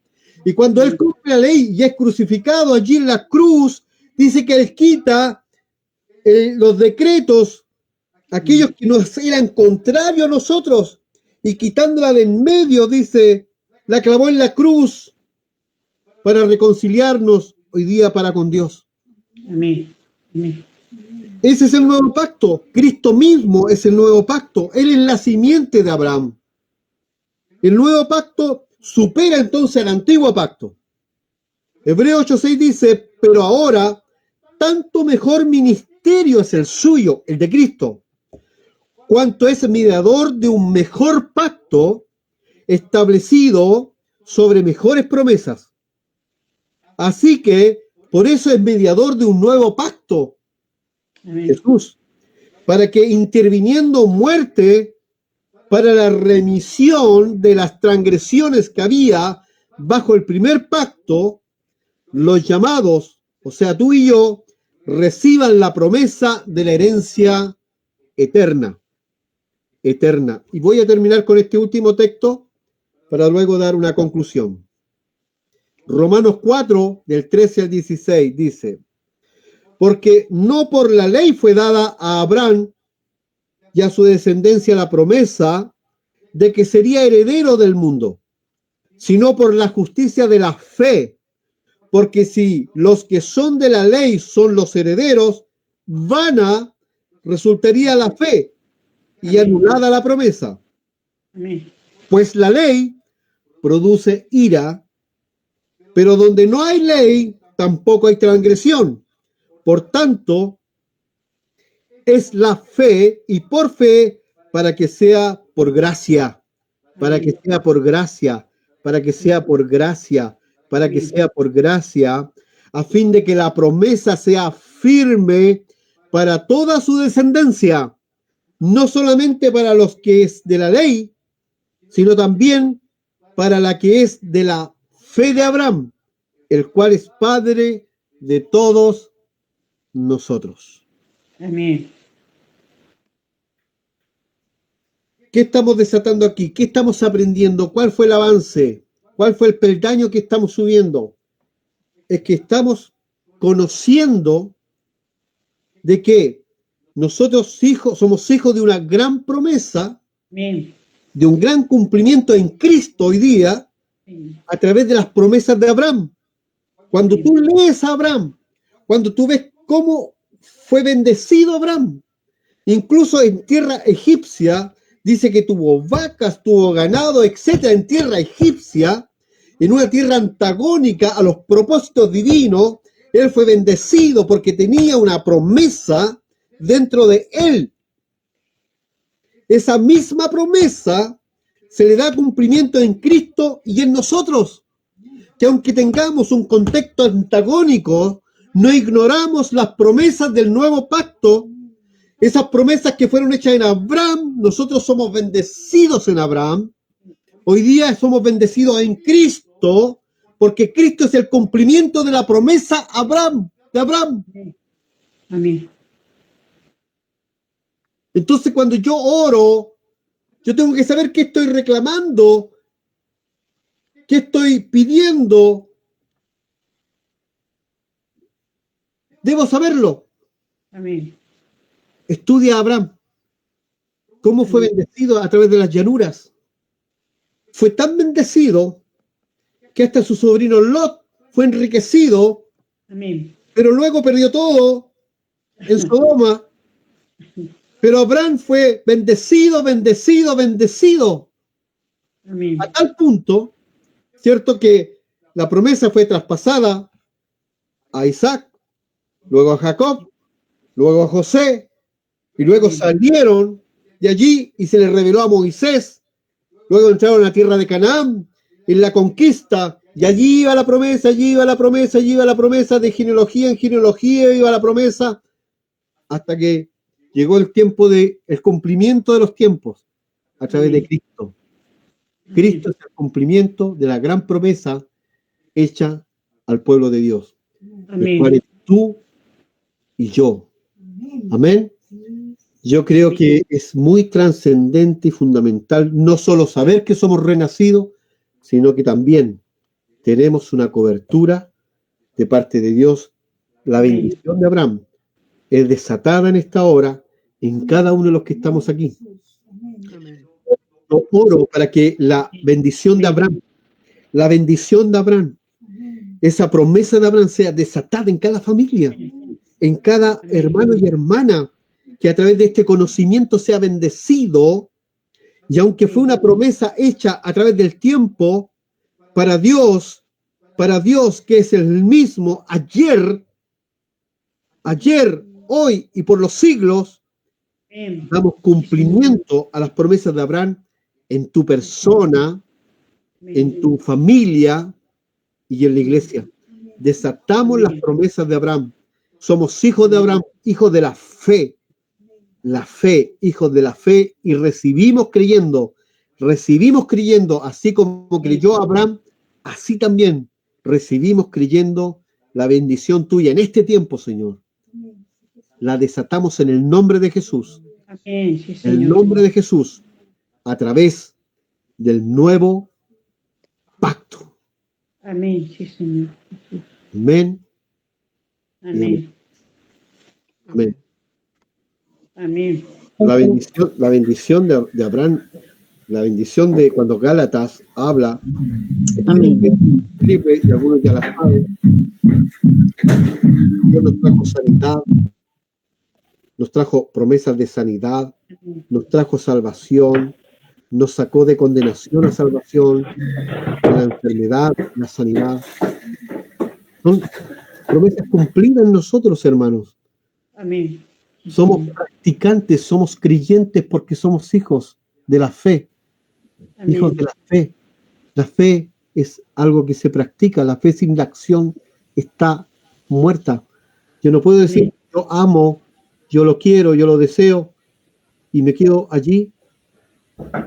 Y cuando Él cumple la ley y es crucificado allí en la cruz, dice que Él quita los decretos, aquellos que nos eran contrarios a nosotros, y quitándola de en medio, dice, la clavó en la cruz para reconciliarnos hoy día para con Dios. Amén. Amén. Ese es el nuevo pacto. Cristo mismo es el nuevo pacto. Él es la simiente de Abraham. El nuevo pacto supera entonces al antiguo pacto. Hebreos 8:6 dice: pero ahora tanto mejor ministerio es el suyo, el de Cristo, cuanto es mediador de un mejor pacto establecido sobre mejores promesas. Así que por eso es mediador de un nuevo pacto, Amén. Jesús, para que interviniendo muerte para la remisión de las transgresiones que había bajo el primer pacto, los llamados, o sea, tú y yo, reciban la promesa de la herencia eterna. Eterna. Y voy a terminar con este último texto para luego dar una conclusión. Romanos 4, del 13 al 16, dice: porque no por la ley fue dada a Abraham y a su descendencia la promesa de que sería heredero del mundo, sino por la justicia de la fe. porque si los que son de la ley son los herederos, vana resultaría la fe y anulada la promesa. Amén. Pues la ley produce ira, pero donde no hay ley, tampoco hay transgresión. Por tanto, es la fe y por fe para que sea por gracia, para que sea por gracia, para que sea por gracia, para que sea por gracia, a fin de que la promesa sea firme para toda su descendencia, no solamente para los que es de la ley, sino también para la que es de la fe de Abraham, el cual es Padre de todos nosotros. Amén. ¿Qué estamos desatando aquí? ¿Qué estamos aprendiendo? ¿Cuál fue el avance? ¿Cuál fue el peldaño que estamos subiendo? Es que estamos conociendo de que nosotros somos hijos de una gran promesa, Amén. de un gran cumplimiento en Cristo hoy día, a través de las promesas de Abraham. Cuando tú lees a Abraham, cuando tú ves cómo fue bendecido Abraham, incluso en tierra egipcia, dice que tuvo vacas, tuvo ganado, etcétera, en tierra egipcia, en una tierra antagónica a los propósitos divinos, él fue bendecido porque tenía una promesa dentro de él. Esa misma promesa se le da cumplimiento en Cristo y en nosotros, que aunque tengamos un contexto antagónico, no ignoramos las promesas del nuevo pacto. Esas promesas que fueron hechas en Abraham, nosotros somos bendecidos en Abraham. Hoy día somos bendecidos en Cristo, porque Cristo es el cumplimiento de la promesa de Abraham. Amén. Entonces, cuando yo oro, yo tengo que saber qué estoy reclamando, qué estoy pidiendo. Debo saberlo. Amén. Estudia a Abraham. ¿Cómo fue bendecido a través de las llanuras? Fue tan bendecido que hasta su sobrino Lot fue enriquecido, Amén. pero luego perdió todo en Sodoma. Pero Abraham fue bendecido, bendecido, bendecido. Amén. A tal punto, cierto, que la promesa fue traspasada a Isaac, luego a Jacob, luego a José, y luego salieron de allí y se les reveló a Moisés. Luego entraron a la tierra de Canaán, en la conquista, y allí iba la promesa, allí iba la promesa, allí iba la promesa, de genealogía en genealogía iba la promesa, hasta que llegó el tiempo del cumplimiento de los tiempos a través de Cristo. Cristo es el cumplimiento de la gran promesa hecha al pueblo de Dios, el cual es tú y yo. Amén. Yo creo que es muy trascendente y fundamental no solo saber que somos renacidos, sino que también tenemos una cobertura de parte de Dios. La bendición de Abraham es desatada en esta hora en cada uno de los que estamos aquí. Yo oro para que la bendición de Abraham, esa promesa de Abraham sea desatada en cada familia, en cada hermano y hermana, que a través de este conocimiento sea bendecido, y aunque fue una promesa hecha a través del tiempo, para Dios, que es el mismo ayer, hoy y por los siglos, damos cumplimiento a las promesas de Abraham en tu persona, en tu familia y en la iglesia. Desatamos las promesas de Abraham. Somos hijos de Abraham, hijos de la fe, hijos de la fe, y recibimos creyendo, así como creyó Abraham, así también recibimos creyendo la bendición tuya en este tiempo, Señor. La desatamos en el nombre de Jesús. Amén. Sí, En el Señor. nombre de Jesús, a través del nuevo pacto. Amén. Sí, Señor. Amén. Amén. Amén. Amén. La bendición de Abraham, La bendición de cuando Gálatas habla, Amén. Felipe, y algunos ya la saben, Dios nos trajo sanidad, nos trajo promesas de sanidad, nos trajo salvación, nos sacó de condenación a salvación, de la enfermedad, la sanidad. Son promesas cumplidas en nosotros, hermanos. Amén. Somos practicantes, somos creyentes porque somos hijos de la fe. Hijos de Amén. la fe. La fe es algo que se practica. La fe sin la acción está muerta. Yo no puedo decir, Amén. yo amo, yo lo quiero, yo lo deseo, y me quedo allí.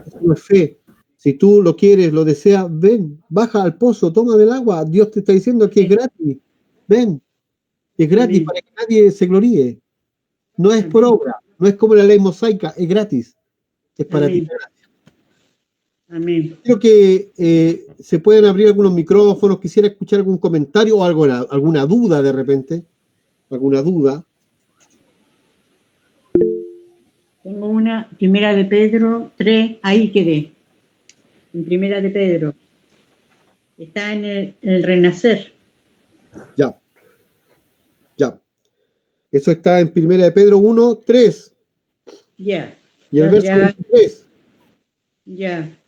Eso no es fe. Si tú lo quieres, lo deseas, ven, baja al pozo, toma del agua. Dios te está diciendo que es gratis. Ven, es gratis Amén. para que nadie se gloríe. No es por Amén. obra, no es como la ley mosaica, es gratis. Es para ti. Amén. Amén. Creo que se pueden abrir algunos micrófonos. Quisiera escuchar algún comentario o alguna duda de repente. Alguna duda. Tengo una, primera de Pedro 3, ahí quedé. En primera de Pedro. Está en el renacer. Ya. Ya. Eso está en 1 de Pedro 1, 3. Ya. Y el verso Ya. 23. Ya.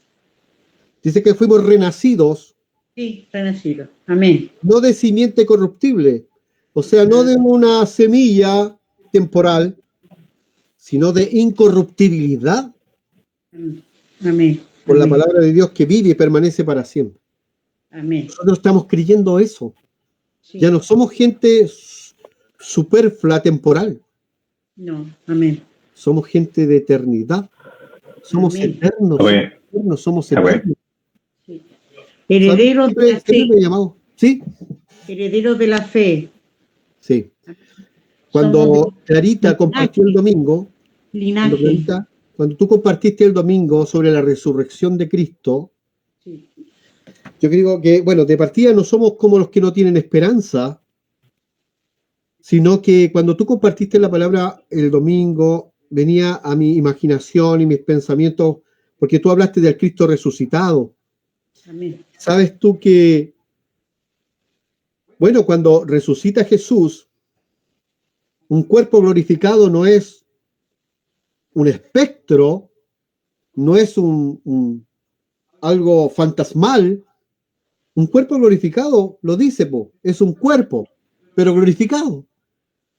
Dice que fuimos renacidos, Sí, renacido. Amén. no de simiente corruptible. O sea, no de una semilla temporal, sino de incorruptibilidad Amén. por la Amén. palabra de Dios que vive y permanece para siempre. Amén. Nosotros estamos creyendo eso. Sí. Ya no somos gente superflua temporal. No. Amén. Somos gente de eternidad. Somos Amén. eternos. Amén. Somos Amén. eternos. Sí. Herederos de la Siempre fe. me he llamado. ¿Sí? Herederos de la fe. Sí. Somos Cuando de Clarita compartió el domingo, linaje. cuando tú compartiste el domingo sobre la resurrección de Cristo, Sí. yo creo que, bueno, de partida no somos como los que no tienen esperanza, sino que cuando tú compartiste la palabra el domingo, venía a mi imaginación y mis pensamientos, porque tú hablaste del Cristo resucitado. Amén. Sabes tú que, bueno, cuando resucita Jesús, un cuerpo glorificado no es un espectro, no es algo fantasmal. Un cuerpo glorificado, lo dice, es un cuerpo, pero glorificado.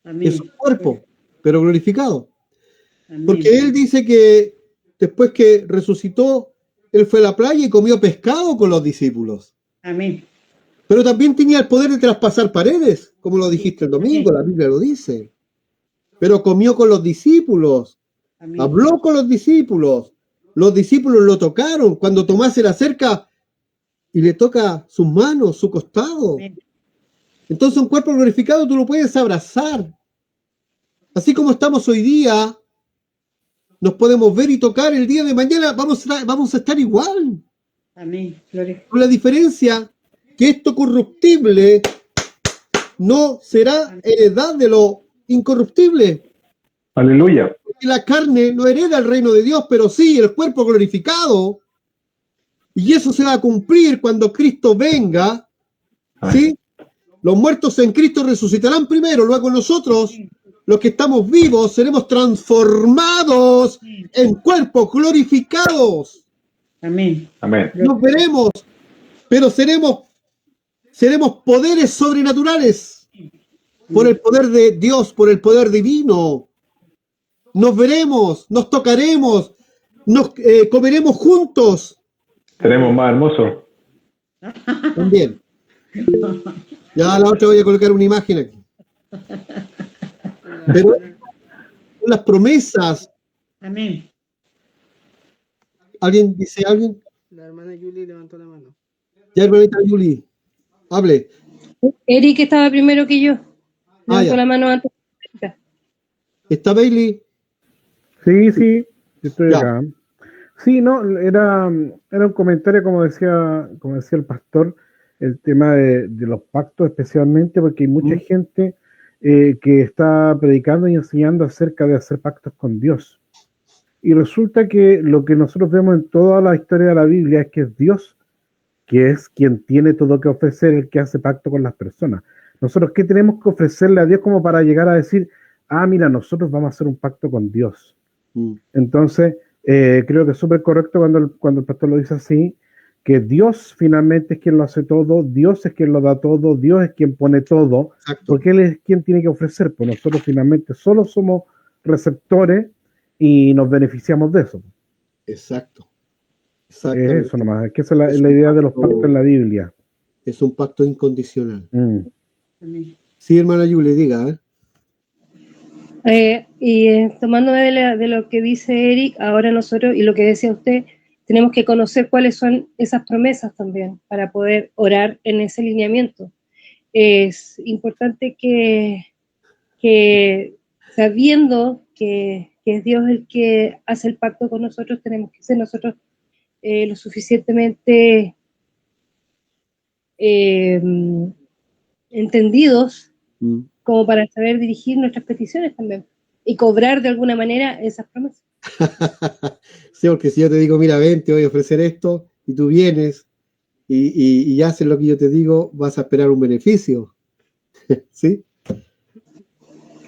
Amén. Es un cuerpo, pero glorificado. Amén. Porque él dice que después que resucitó, él fue a la playa y comió pescado con los discípulos. Amén. Pero también tenía el poder de traspasar paredes, como lo dijiste el domingo, la Biblia lo dice. Pero comió con los discípulos, Amén. habló con los discípulos lo tocaron. Cuando Tomás se le acerca y le toca sus manos, su costado. Amén. Entonces un cuerpo glorificado tú lo puedes abrazar. Así como estamos hoy día, nos podemos ver y tocar el día de mañana, vamos a estar igual. Amén. Gloria. Con la diferencia que esto corruptible no será heredad de lo incorruptible. Aleluya. Porque la carne no hereda el reino de Dios, pero sí el cuerpo glorificado. Y eso se va a cumplir cuando Cristo venga. ¿Sí? Los muertos en Cristo resucitarán primero, luego nosotros, los que estamos vivos, seremos transformados en cuerpos glorificados. Amén. Amén. Nos veremos, pero seremos poderes sobrenaturales por el poder de Dios, por el poder divino. Nos veremos, nos tocaremos, nos comeremos juntos. Seremos más hermosos. También. Ya a la otra voy a colocar una imagen aquí. Pero las promesas. Amén. ¿Alguien dice alguien? La hermana Julie levantó la mano. Ya, hermanita Julie, hable. Eric estaba primero que yo. Levantó ya. la mano antes. ¿Está Bailey? Sí, estoy Ya. acá. Sí, no, era un comentario, como decía el pastor, el tema de los pactos especialmente, porque hay mucha gente que está predicando y enseñando acerca de hacer pactos con Dios. Y resulta que lo que nosotros vemos en toda la historia de la Biblia es que es Dios, que es quien tiene todo que ofrecer, el que hace pacto con las personas. Nosotros, ¿qué tenemos que ofrecerle a Dios como para llegar a decir, mira, nosotros vamos a hacer un pacto con Dios? Entonces, creo que es súper correcto cuando el pastor lo dice así, que Dios finalmente es quien lo hace todo, Dios es quien lo da todo, Dios es quien pone todo, Exacto. porque Él es quien tiene que ofrecer, pues nosotros finalmente solo somos receptores y nos beneficiamos de eso. Exacto. Es Exactamente. eso nomás, es que esa es Es la un idea de los pacto- pactos en la Biblia. Es un pacto incondicional. Amén. Sí, hermana Yuli, diga. Tomándome de lo que dice Eric, ahora nosotros, y lo que decía usted, tenemos que conocer cuáles son esas promesas también para poder orar en ese lineamiento. Es importante que sabiendo que es Dios el que hace el pacto con nosotros, tenemos que ser nosotros lo suficientemente entendidos como para saber dirigir nuestras peticiones también y cobrar de alguna manera esas promesas. Sí, porque si yo te digo, mira, ven, te voy a ofrecer esto, y tú vienes y haces lo que yo te digo, vas a esperar un beneficio. ¿Sí?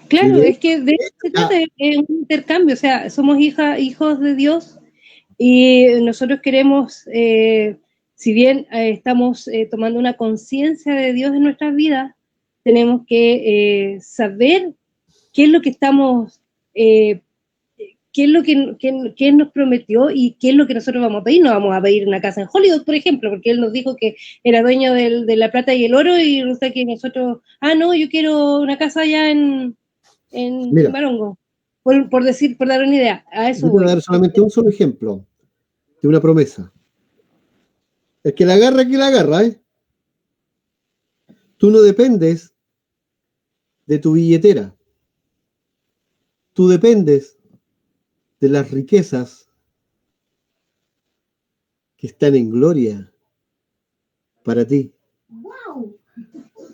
Claro, Y de- es que de eso se ah, trata, es un intercambio, o sea, somos hijos de Dios y nosotros queremos, si bien estamos tomando una conciencia de Dios en nuestras vidas, tenemos que saber qué es lo que estamos, qué es lo que Él nos prometió y qué es lo que nosotros vamos a pedir. No vamos a pedir una casa en Hollywood, por ejemplo, porque Él nos dijo que era dueño de la plata y el oro y resulta que nosotros, no, yo quiero una casa allá en mira, Barongo, por decir, por dar una idea, a eso yo te voy a voy. dar solamente un solo ejemplo de una promesa. El que la agarra, ¿eh? Tú no dependes de tu billetera. Tú dependes de las riquezas que están en gloria para ti.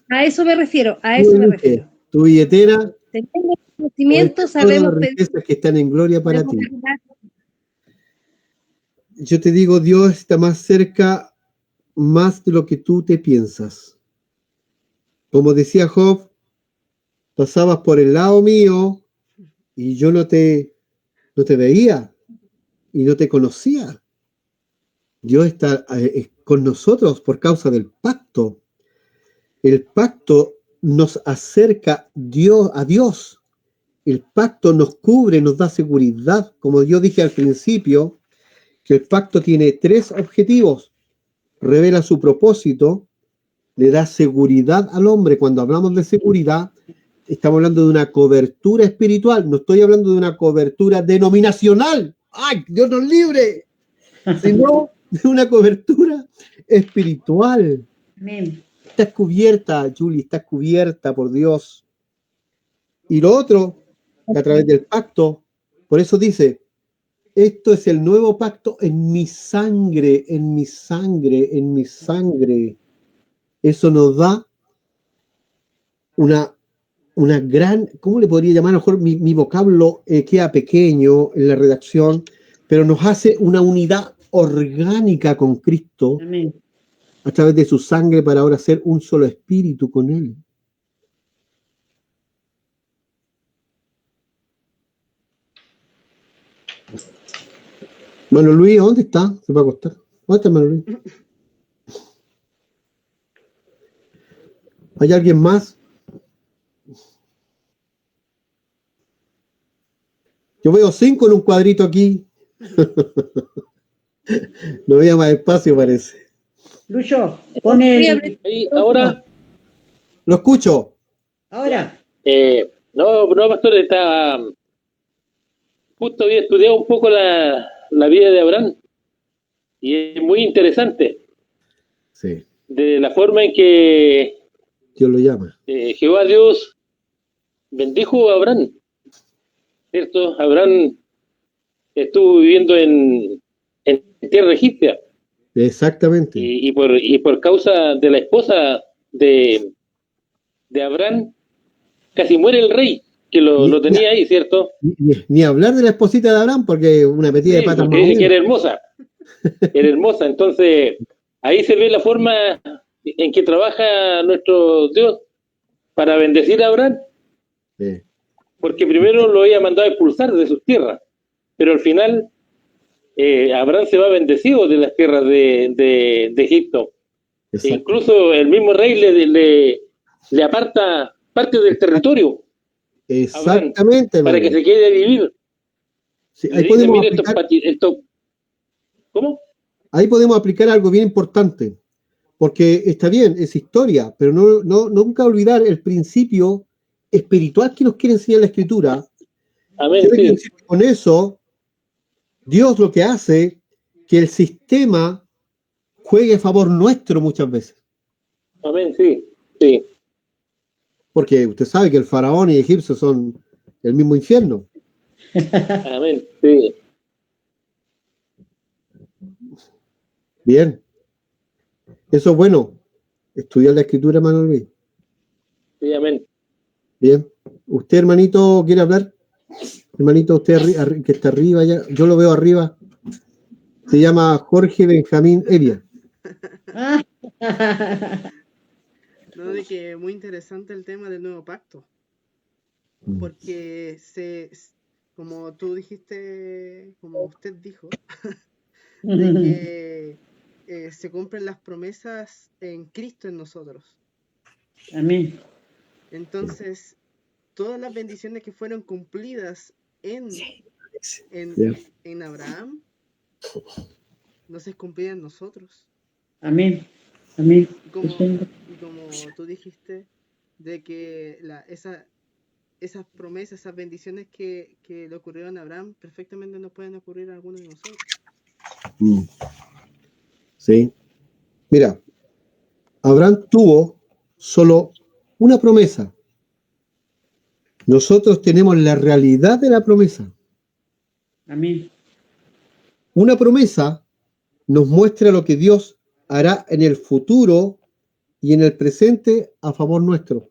A eso me refiero, a Tú eso me eliges refiero. tu billetera Tenemos o el conocimiento, tesoro de sabemos las pedir, riquezas que están en gloria para podemos ti. ayudar. Yo te digo, Dios está más cerca, más de lo que tú te piensas. Como decía Job, pasabas por el lado mío y yo no te veía y no te conocía. Dios está con nosotros por causa del pacto. El pacto nos acerca a Dios. El pacto nos cubre, nos da seguridad. Como yo dije al principio, que el pacto tiene 3 objetivos. Revela su propósito, le da seguridad al hombre. Cuando hablamos de seguridad, estamos hablando de una cobertura espiritual. No estoy hablando de una cobertura denominacional. ¡Ay, Dios nos libre! Sino de una cobertura espiritual. Amén. Estás cubierta, Julie, estás cubierta por Dios. Y lo otro, que a través del pacto, por eso dice, esto es el nuevo pacto en mi sangre, en mi sangre, en mi sangre. Eso nos da una gran, ¿cómo le podría llamar? A lo mejor mi vocablo queda pequeño en la redacción, pero nos hace una unidad orgánica con Cristo Amén. a través de su sangre para ahora ser un solo espíritu con Él. Mano Luis, ¿dónde está? Se va a acostar. ¿Dónde está Mano Luis? ¿Hay alguien más? Yo veo 5 en un cuadrito aquí. No había más espacio, parece. Lucho, pone el... Ahí, ahora, Lo escucho. Ahora. no, pastor, está, justo había estudiado un poco la vida de Abraham y es muy interesante Sí, de la forma en que Dios lo llama. Jehová Dios bendijo a Abraham, ¿cierto? Abraham estuvo viviendo en tierra egipcia Exactamente. y por causa de la esposa de Abraham casi muere el rey. que lo tenía ahí, ¿cierto? Ni hablar de la esposita de Abraham, porque una metida de Sí, patas porque más dice que buena. era hermosa, entonces ahí se ve la forma en que trabaja nuestro Dios para bendecir a Abraham, Sí, porque primero lo había mandado a expulsar de sus tierras, pero al final Abraham se va bendecido de las tierras de Egipto. E exacto. incluso el mismo rey le aparta parte del territorio a Abraham Exactamente, para que hermano. se quede a vivir. Sí, Le dice, mire, esto, ¿cómo? ahí podemos aplicar algo bien importante, porque está bien, es historia, pero nunca olvidar el principio espiritual que nos quiere enseñar la Escritura. Amén, Yo quiero sí, decir que con eso, Dios lo que hace, que el sistema juegue a favor nuestro muchas veces. amén, sí, sí, Porque usted sabe que el faraón y Egipcio son el mismo infierno. amén, sí, Bien. Eso es bueno. Estudiar la Escritura, hermano Luis. sí, amén. Bien. ¿Usted, hermanito, quiere hablar? Hermanito, usted que está arriba ya. Yo lo veo arriba. Se llama Jorge Benjamín Evia. No, de que muy interesante el tema del nuevo pacto. Porque como tú dijiste, como usted dijo, de que se cumplen las promesas en Cristo en nosotros. Amén. Entonces, todas las bendiciones que fueron cumplidas en Abraham, no se cumplían en nosotros. Amén. Amén. Y como tú dijiste, de que esas promesas, esas bendiciones que le ocurrieron a Abraham, perfectamente nos pueden ocurrir a algunos de nosotros. Sí. Mira, Abraham tuvo solo una promesa. Nosotros tenemos la realidad de la promesa. Amén. Una promesa nos muestra lo que Dios hará en el futuro y en el presente a favor nuestro.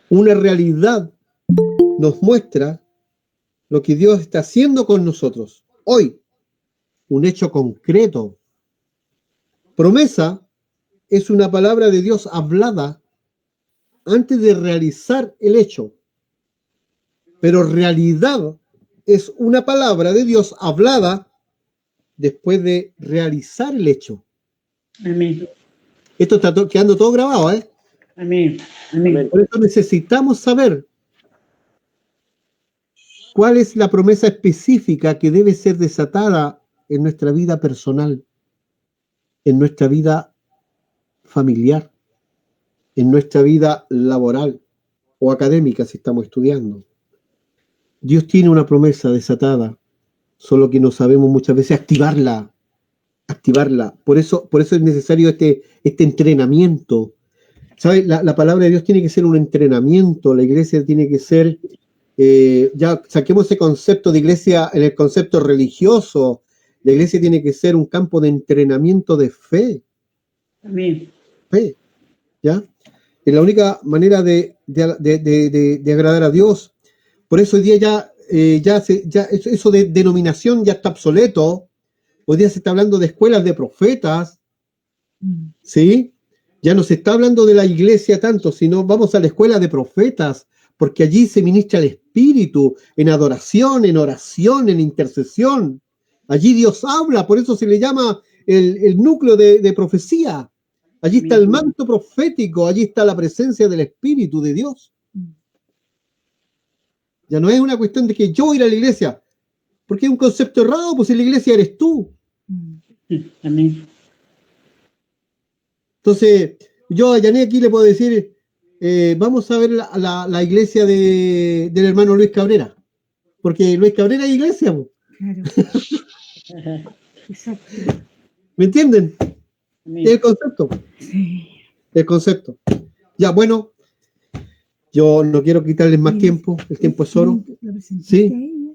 Una realidad nos muestra lo que Dios está haciendo con nosotros hoy. Un hecho concreto. Promesa es una palabra de Dios hablada antes de realizar el hecho. Pero realidad es una palabra de Dios hablada después de realizar el hecho. Amén. Esto está quedando todo grabado, ¿eh? Amén. Amén. Por eso necesitamos saber cuál es la promesa específica que debe ser desatada en nuestra vida personal, en nuestra vida familiar, en nuestra vida laboral o académica si estamos estudiando. Dios tiene una promesa desatada, solo que no sabemos muchas veces activarla. Por eso es necesario este entrenamiento. ¿Sabe? La palabra de Dios tiene que ser un entrenamiento, la iglesia tiene que ser, ya saquemos ese concepto de iglesia en el concepto religioso, la iglesia tiene que ser un campo de entrenamiento de fe. Amén. Fe, ¿ya? Es la única manera de agradar a Dios. Por eso hoy día eso de denominación ya está obsoleto. Hoy día se está hablando de escuelas de profetas, ¿sí? Ya no se está hablando de la iglesia tanto, sino vamos a la escuela de profetas, porque allí se ministra el Espíritu, en adoración, en oración, en intercesión. Allí Dios habla, por eso se le llama el núcleo de profecía. Allí está el manto profético, allí está la presencia del Espíritu de Dios. Ya no es una cuestión de que yo ir a la iglesia, porque es un concepto errado, pues en la iglesia eres tú. Amén. Entonces, yo a Yané aquí le puedo decir, vamos a ver la iglesia del hermano Luis Cabrera, porque Luis Cabrera es iglesia. Po. Claro. Exacto. ¿Me entienden? Amén. Es el concepto. Sí. El concepto. Ya, bueno, yo no quiero quitarles más tiempo, el tiempo es oro. Sí. A ella,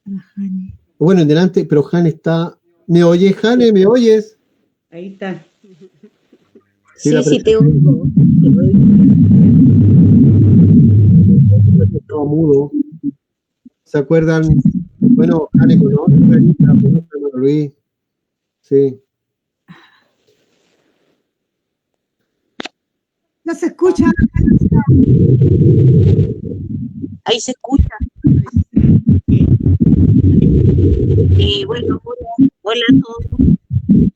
a la Jane. Bueno, en delante, pero Jane está... ¿Me oyes, Jane? ¿Me oyes? Ahí está. Sí, Sí, te oigo. estaba mudo. ¿Se acuerdan? Bueno, Jane conoce, hermano Luis. Sí. No se escucha. Ahí se escucha. Bueno, hola a todos. Me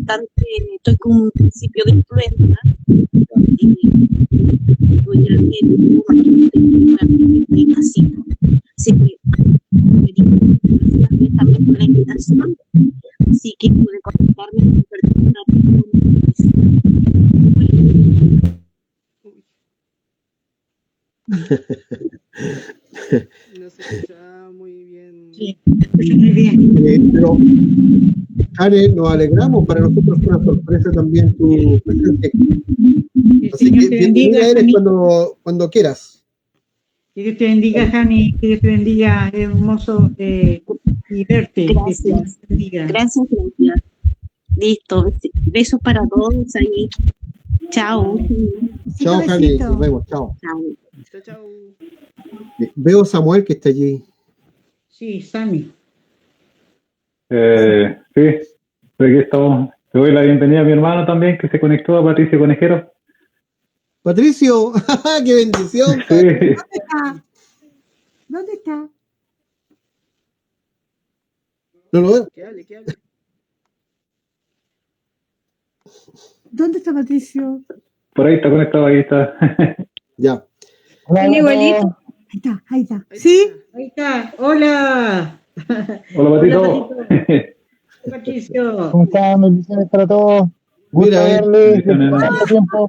parece que estoy con un principio de influenza. Voy a ir casita. Así que también por la invitación. Así que pude conectarme con No se escucha muy bien. Sí, se escucha muy bien. Pero, Jane, nos alegramos. Para nosotros fue una sorpresa también tu presente. Que el Así Señor que te bienvenida bendiga, eres Jani. cuando quieras. Que Dios te bendiga, Jani. Que Dios te bendiga, hermoso, y verte. Que el Señor Gracias. te bendiga. Gracias. Listo. Besos para todos ahí. Chao. Chao, Jane. Besito. Nos vemos. Chao. Chao. Chao, chao. Veo a Samuel que está allí. Sí, Sammy. Sí, aquí estamos. Te doy la bienvenida a mi hermano también, que se conectó, a Patricio Conejero. Patricio, qué bendición. Sí, ¿Dónde está? ¿Dónde está? No lo veo. Que hable, que hable. ¿Dónde está Patricio? por ahí está conectado, ahí está. Ya. Tiene igualito. Ahí está, ahí está. Ahí ¿Sí? está. Ahí está. Hola. Hola, Patito. Hola, Patricio. ¿Cómo están? Bendiciones para todos. Gusto Mira, verles después de bendiciones. tanto tiempo.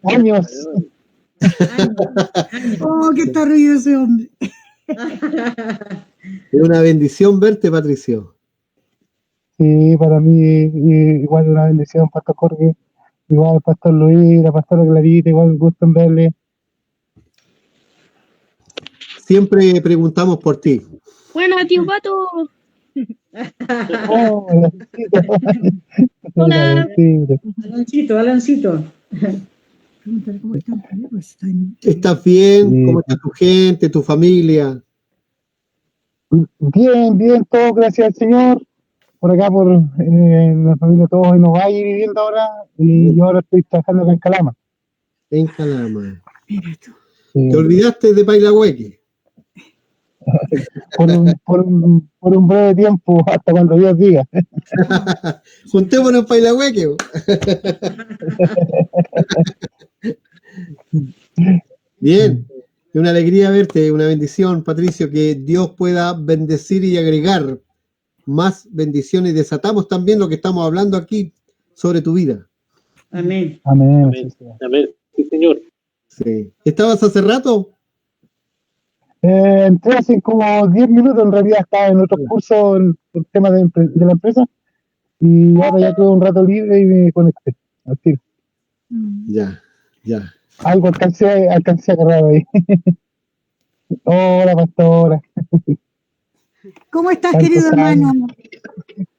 Años. Oh, que está ruido ese hombre. Es una bendición verte, Patricio. Sí, para mí igual una bendición, Pastor Jorge. Igual, Pastor Luis, la Pastora Clarita, igual gusto en verle. Siempre preguntamos por ti. Buena, tío Pato. Oh, Alancito. Hola. Alancito. Alancito. Pregúntale cómo están. Pues están. ¿Estás bien? Sí. ¿Cómo está tu gente, tu familia? Bien, todo gracias al Señor. Por acá, por la familia todos en Ovalle viviendo ahora. Y yo ahora estoy trabajando acá en Calama. En Calama. Mira tú. Sí. ¿Te olvidaste de Pailahueque? por un breve tiempo, hasta cuando Dios diga. Juntémonos en Pailahueque. Bien, es una alegría verte, una bendición, Patricio, que Dios pueda bendecir y agregar más bendiciones. Desatamos también lo que estamos hablando aquí sobre tu vida. Amén. Amén. Amén. Amén. Sí, señor. Sí. ¿Estabas hace rato? Entré hace como 10 minutos, en realidad estaba en otro curso por tema de la empresa. Y ahora ya tuve un rato libre y me conecté al tiro. Ya. Algo alcancé a agarrar ahí. Hola, pastora. ¿Cómo estás, Tantos querido hermano? años.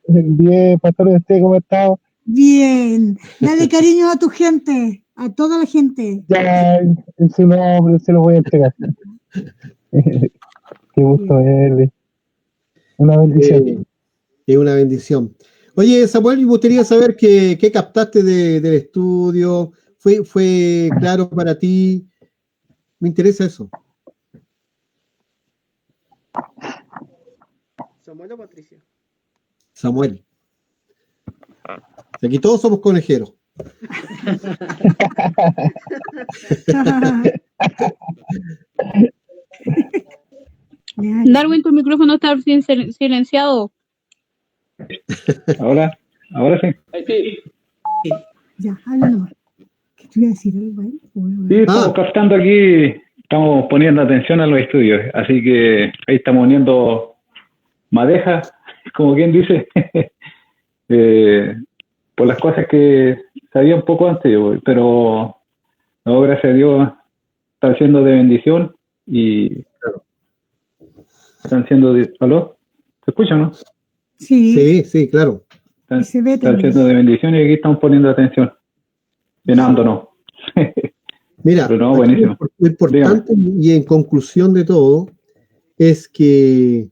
Bien, pastor, ¿usted cómo ha estado? Bien. Dale cariño a tu gente, a toda la gente. Ya, en su nombre se lo voy a entregar. Qué gusto verle. Una bendición. Es una bendición. Oye, Samuel, me gustaría saber qué captaste del estudio. ¿Fue claro para ti? Me interesa eso. ¿Samuel o Patricio? Samuel. Aquí todos somos conejeros. Darwin, tu micrófono está silenciado. Ahora sí. Ahí sí. Ya, habla nomás. ¿Qué te iba a decir algo ahí? Sí, estamos captando aquí, estamos poniendo atención a los estudios, así que ahí estamos uniendo madeja, como quien dice, por las cosas que sabía un poco antes, pero no, gracias a Dios están siendo de bendición y están siendo de... ¿Aló? ¿Se escucha, no? Sí, Sí, claro. y se ve Están también. siendo de bendición y aquí estamos poniendo atención, llenándonos. Mira, Pero no, aquí buenísimo. lo importante y en conclusión de todo es que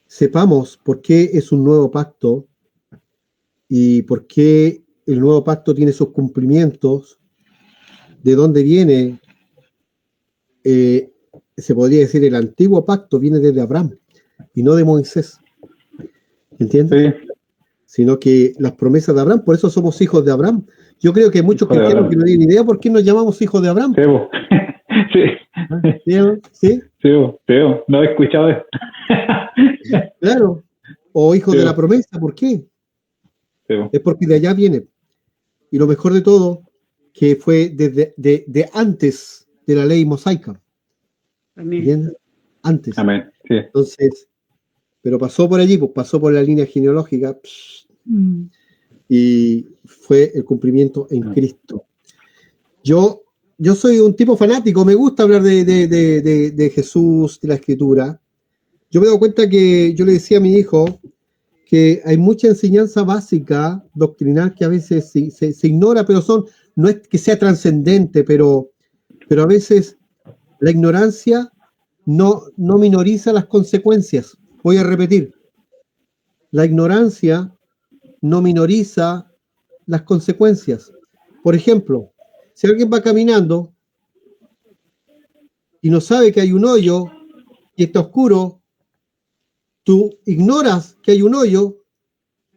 sepamos por qué es un nuevo pacto y por qué el nuevo pacto tiene sus cumplimientos, de dónde viene, se podría decir, el antiguo pacto viene desde Abraham y no de Moisés, ¿entiendes? Sí, Sino que las promesas de Abraham, por eso somos hijos de Abraham. Yo creo que hay muchos Hijo de cristianos Abraham. que no tienen idea por qué nos llamamos hijos de Abraham. sí, bo. Sí, ¿Sí? sí, bo. Sí, bo. No he escuchado esto. Claro. O hijos Sí. de la promesa, ¿por qué? Sí, bo. Es porque de allá viene. Y lo mejor de todo, que fue de antes de la ley mosaica. Amén. ¿Entiendes? Antes. Amén. Sí. Entonces, pero pasó por allí, pues pasó por la línea genealógica y fue el cumplimiento en Cristo. Yo soy un tipo fanático, me gusta hablar de Jesús, de la Escritura. Yo me doy cuenta que yo le decía a mi hijo que hay mucha enseñanza básica, doctrinal, que a veces se ignora, pero no es que sea trascendente, pero a veces la ignorancia no minoriza las consecuencias. Voy a repetir, la ignorancia no minoriza las consecuencias. Por ejemplo, si alguien va caminando y no sabe que hay un hoyo y está oscuro, tú ignoras que hay un hoyo,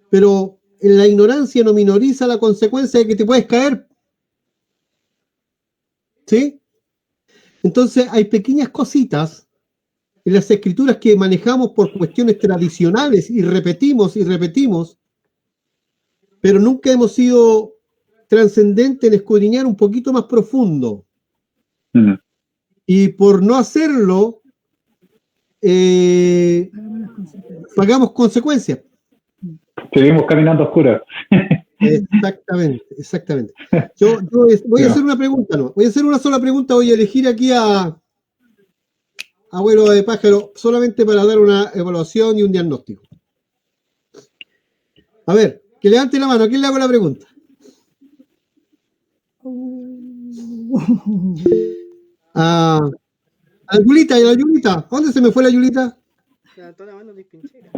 pero en la ignorancia no minoriza la consecuencia de que te puedes caer. ¿Sí? Entonces hay pequeñas cositas en las escrituras que manejamos por cuestiones tradicionales y repetimos, pero nunca hemos sido trascendentes en escudriñar un poquito más profundo. Y por no hacerlo, pagamos consecuencias. Seguimos caminando a oscuras. Exactamente. Yo voy a hacer una pregunta, no. Voy a hacer una sola pregunta, voy a elegir aquí a Abuelo de Pájaro, solamente para dar una evaluación y un diagnóstico. A ver, que levante la mano, ¿a quién le hago la pregunta? A la Yulita, ¿y la Yulita? ¿Dónde se me fue la Yulita? Levantó la mano Luis Pinchera.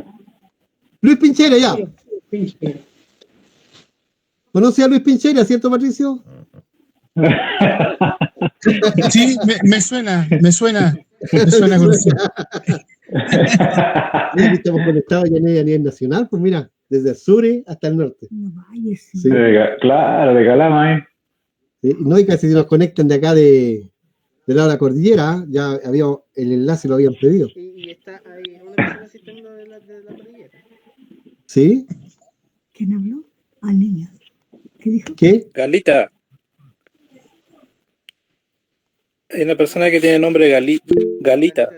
Luis Pinchera, ya. Pinchera. ¿Conoce a Luis Pinchera, cierto, Patricio? Sí, me suena conocido. Mira, estamos conectados ya a nivel nacional, pues mira, desde el sur hasta el norte. Sí. Claro, de Calama, ¿eh? Sí, no, y casi nos conectan de acá de lado de la cordillera, ya había el enlace, lo habían pedido. Y está ahí una persona asistiendo de la cordillera. ¿Sí? ¿Quién habló? Al niño. ¿Qué dijo? ¿Qué? Galita. Hay una persona que tiene nombre Galita. ¿Galita?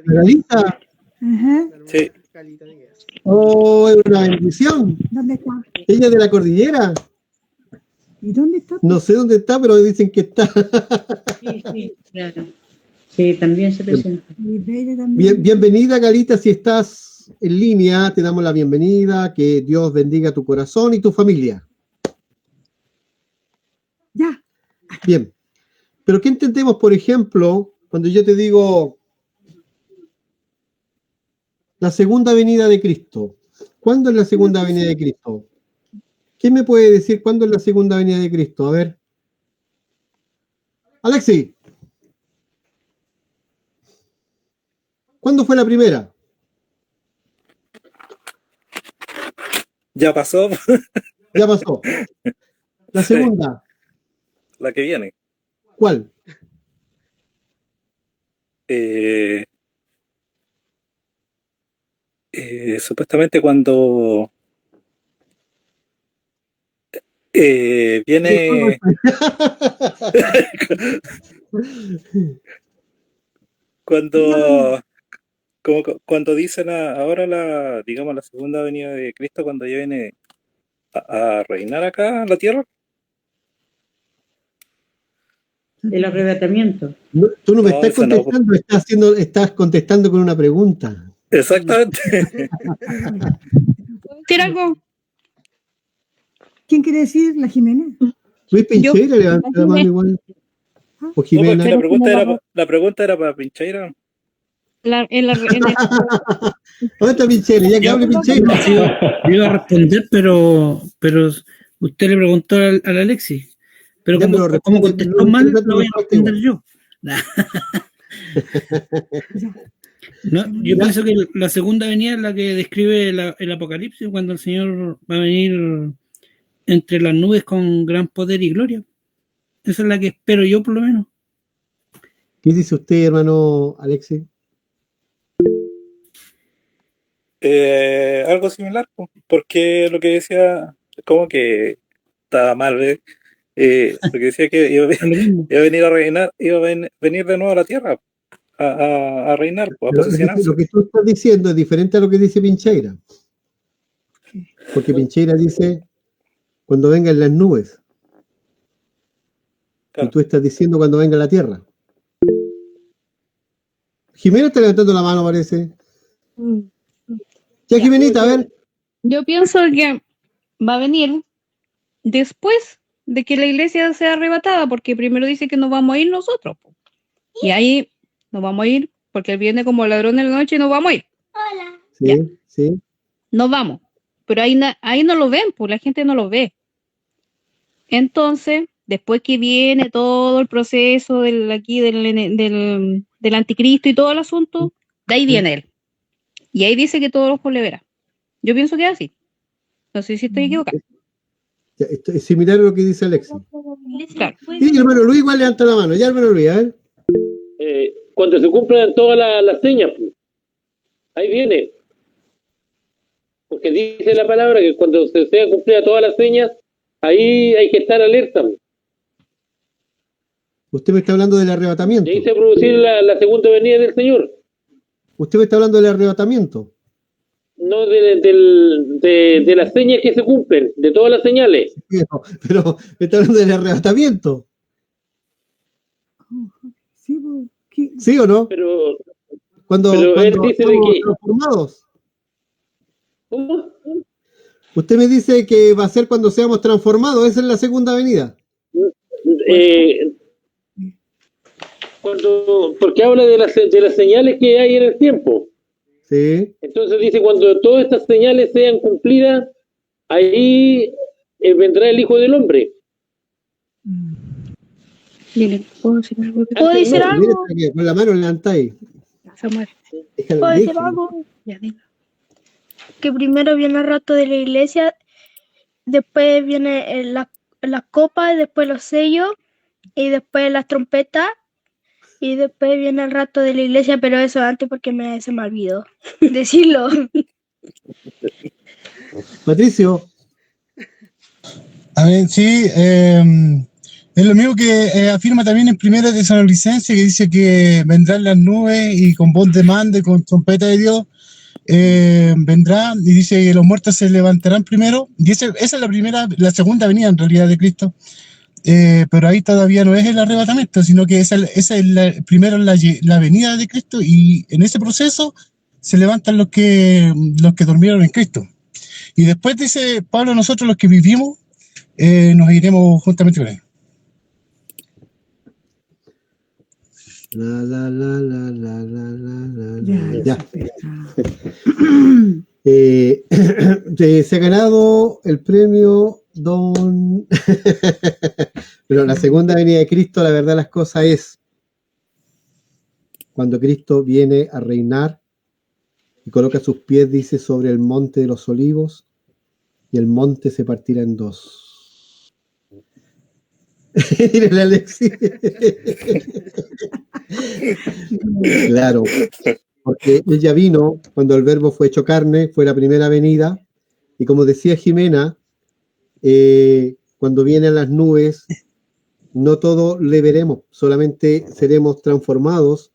Ajá. Sí. Oh, es una bendición. ¿Dónde está? Ella es de la cordillera. ¿Y dónde está? No sé dónde está, pero dicen que está. Sí, claro. Sí, también se presenta. Bienvenida, Galita, si estás en línea, te damos la bienvenida, que Dios bendiga tu corazón y tu familia. Ya. Bien. Pero ¿qué entendemos, por ejemplo, cuando yo te digo la segunda venida de Cristo? ¿Cuándo es la segunda venida de Cristo? ¿Quién me puede decir cuándo es la segunda venida de Cristo? A ver. Alexi. ¿Cuándo fue la primera? Ya pasó. Ya pasó. La segunda. La que viene. ¿Cuál? Supuestamente cuando viene cuando dicen ahora digamos la segunda venida de Cristo, cuando ya viene a reinar acá en la tierra. El arrebatamiento. No, tú no me No, estás esa no. contestando, estás contestando con una pregunta. Exactamente. ¿Tiene algo? ¿Quién quiere decir? La Jimena. Luis Pinchera levanta la mano igual. o No, porque Jimena. la pregunta era para Pincheira. ¿Dónde está Pincheira? Ya que hable Pincheira. Yo iba a responder, pero usted le preguntó al Alexis. Pero Ya, como, pero como contestó mal, lo voy a responder yo. No, yo pienso que la segunda venida es la que describe el Apocalipsis, cuando el Señor va a venir entre las nubes con gran poder y gloria. Esa es la que espero yo, por lo menos. ¿Qué dice usted, hermano Alexis? Algo similar, porque lo que decía, como que estaba mal, lo que decía que iba a venir a reinar, iba a venir de nuevo a la tierra a reinar, a posesionarse. Lo que tú estás diciendo es diferente a lo que dice Pincheira. Porque Pincheira dice cuando vengan las nubes. Claro. Y tú estás diciendo cuando venga la tierra. Jimena está levantando la mano, parece. Ya, Jimenita, a ver. Yo pienso que va a venir después de que la iglesia sea arrebatada, porque primero dice que nos vamos a ir nosotros. Y ahí nos vamos a ir, porque él viene como ladrón de la noche y nos vamos a ir. Hola. Sí, ya. Sí. Nos vamos. Pero ahí no lo ven, pues la gente no lo ve. Entonces, después que viene todo el proceso del anticristo y todo el asunto, de ahí viene él. Y ahí dice que todos los ojos le verán. Yo pienso que es así. No sé si estoy equivocado. Es similar a lo que dice Alexis. Claro. Y hermano Luis igual levanta la mano. Ya, hermano Luis, a ver. Cuando se cumplan todas las señas, pues, ahí viene. Porque dice la palabra que cuando se sea cumplida todas las señas, ahí hay que estar alerta. Usted me está hablando del arrebatamiento. Y ahí se va a producir la segunda venida del Señor. Usted me está hablando del arrebatamiento. No de las señas que se cumplen, de todas las señales. Pero me está hablando del arrebatamiento. ¿Sí o no? Pero cuando él dice de que transformados. ¿Cómo? Usted me dice que va a ser cuando seamos transformados. Esa es la segunda venida. Porque habla de las señales que hay en el tiempo. Sí. Entonces dice, cuando todas estas señales sean cumplidas, ahí vendrá el Hijo del Hombre. Dile, ¿puedo decir algo? ¿Puedo decir algo? Con la mano levantáis. ¿Puedo decir algo? Ya, diga. Que primero viene el rato de la iglesia, después viene la copa, después los sellos, y después las trompetas, y después viene el rato de la iglesia, pero eso antes porque se me olvidó decirlo. Patricio. A ver, sí, es lo mismo que afirma también en Primera Tesalonicenses, que dice que vendrán las nubes y con voz de mando y con trompeta de Dios vendrá, y dice que los muertos se levantarán primero, y esa es la segunda venida en realidad de Cristo. Pero ahí todavía no es el arrebatamiento, sino que primero la venida de Cristo, y en ese proceso se levantan los que durmieron en Cristo. Y después dice Pablo, nosotros los que vivimos nos iremos juntamente con él. Ya. Se ha ganado el premio Don. Pero la segunda venida de Cristo, la verdad, las cosas es cuando Cristo viene a reinar y coloca sus pies, dice, sobre el monte de los olivos, y el monte se partirá en dos. Mírale, Alexis. Claro, porque ella vino cuando el verbo fue hecho carne, fue la primera venida, y como decía Jimena, cuando vienen las nubes, no todo le veremos, solamente seremos transformados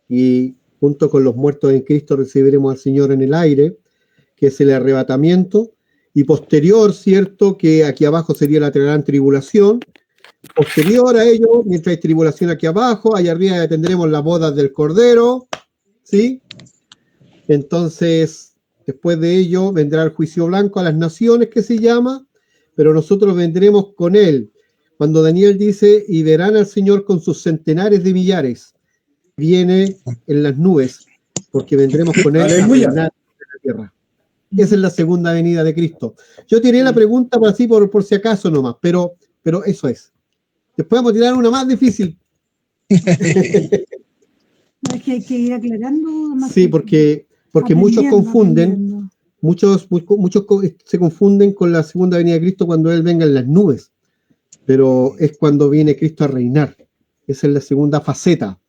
y junto con los muertos en Cristo recibiremos al Señor en el aire, que es el arrebatamiento, y posterior, cierto, que aquí abajo sería la gran tribulación. Posterior a ello, mientras hay tribulación aquí abajo, allá arriba tendremos las bodas del Cordero, ¿sí? Entonces, después de ello vendrá el juicio blanco a las naciones, que se llama, pero nosotros vendremos con él, cuando Daniel dice, y verán al Señor con sus centenares de millares, viene en las nubes, porque vendremos con él a reinar en la tierra. Esa es la segunda venida de Cristo. Yo tiré la pregunta por así, por si acaso nomás, pero eso es. Después vamos a tirar una más difícil. Es que hay que ir aclarando. Más Sí, porque muchos confunden, muchos se confunden con la segunda venida de Cristo cuando Él venga en las nubes, pero es cuando viene Cristo a reinar. Esa es la segunda faceta.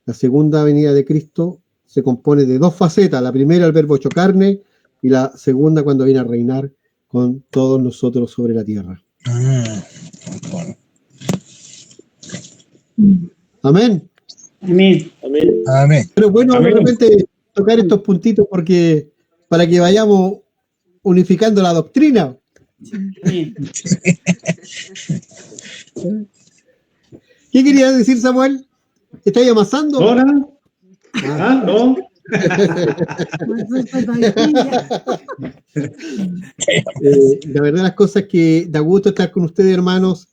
La segunda venida de Cristo se compone de dos facetas. La primera, el verbo hecho carne, y la segunda, cuando viene a reinar con todos nosotros sobre la tierra. Amén. Amén. Pero bueno, de repente tocar estos puntitos porque para que vayamos unificando la doctrina. ¿Qué querías decir, Samuel? ¿Estáis amasando? No. La verdad las cosas es que da gusto estar con ustedes, hermanos.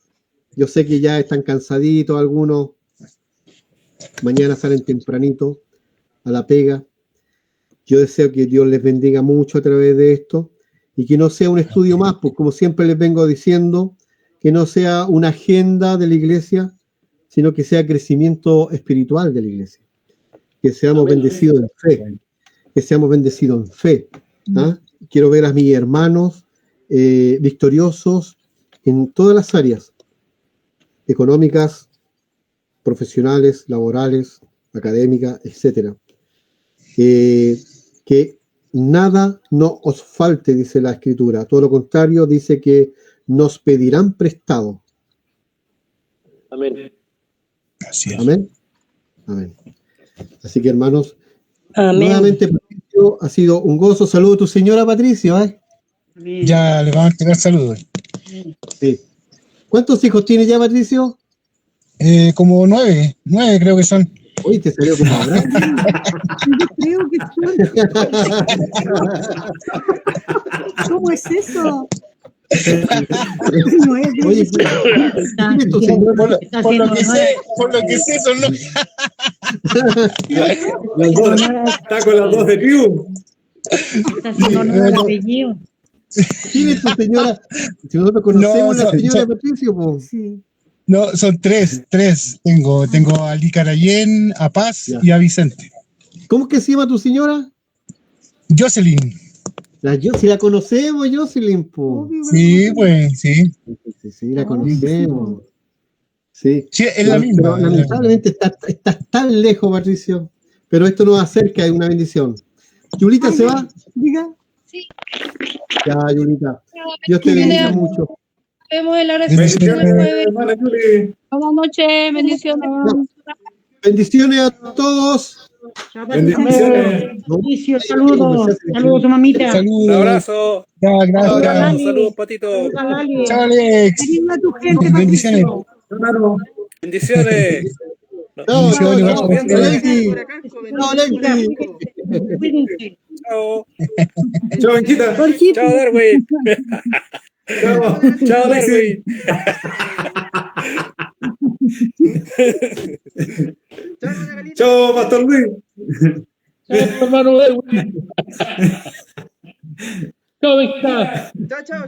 Yo sé que ya están cansaditos algunos. Mañana salen tempranito a la pega. Yo deseo que Dios les bendiga mucho a través de esto y que no sea un estudio más, pues como siempre les vengo diciendo, que no sea una agenda de la iglesia, sino que sea crecimiento espiritual de la iglesia. Que seamos bendecidos en fe. Que seamos bendecidos en fe. ¿Ah? Quiero ver a mis hermanos victoriosos en todas las áreas económicas, profesionales, laborales, académicas, etc. Que nada no os falte, dice la Escritura. Todo lo contrario, dice que nos pedirán prestado. Amén. Amén. Amén. Así que, hermanos, nuevamente, Patricio, ha sido un gozo. Saludo a tu señora, Patricio. Ya le vamos a tirar saludos. Sí. ¿Cuántos hijos tiene ya, Patricio? Como 9 creo que son. Uy, te salió como grande. Creo que ¿Cómo es eso? Oye, por lo que sé, son los. Está con las dos de tribu. ¿Quién es tu señora? Si nosotros conocemos a la señora Patricio, pues. Sí. No, son tres. Tengo a Licarayén, a Paz y a Vicente. ¿Cómo es que se llama tu señora? Jocelyn. Si la conocemos, Jocelyn, po. Sí, pues, sí. Sí, la conocemos. Sí, es la misma. Pero lamentablemente estás tan lejos, Patricio. Pero esto nos acerca de una bendición. ¿Yulita se va? Diga. Sí. Ya, Yulita. Dios te bendiga mucho. Nos vemos en la oración. Buenas noches, bendiciones. Bendiciones a todos. Bendiciones. Saludos a tu mamita. Un abrazo. Gracias. Saludos, Patito. Chao, Alex. Bendiciones. Bendiciones. Chao, Benquita. Chao, Darwin. Chao, Darwin. Chao, Pastor Luis. Chao, hermano Darwin. Chao, Benquita. Chao.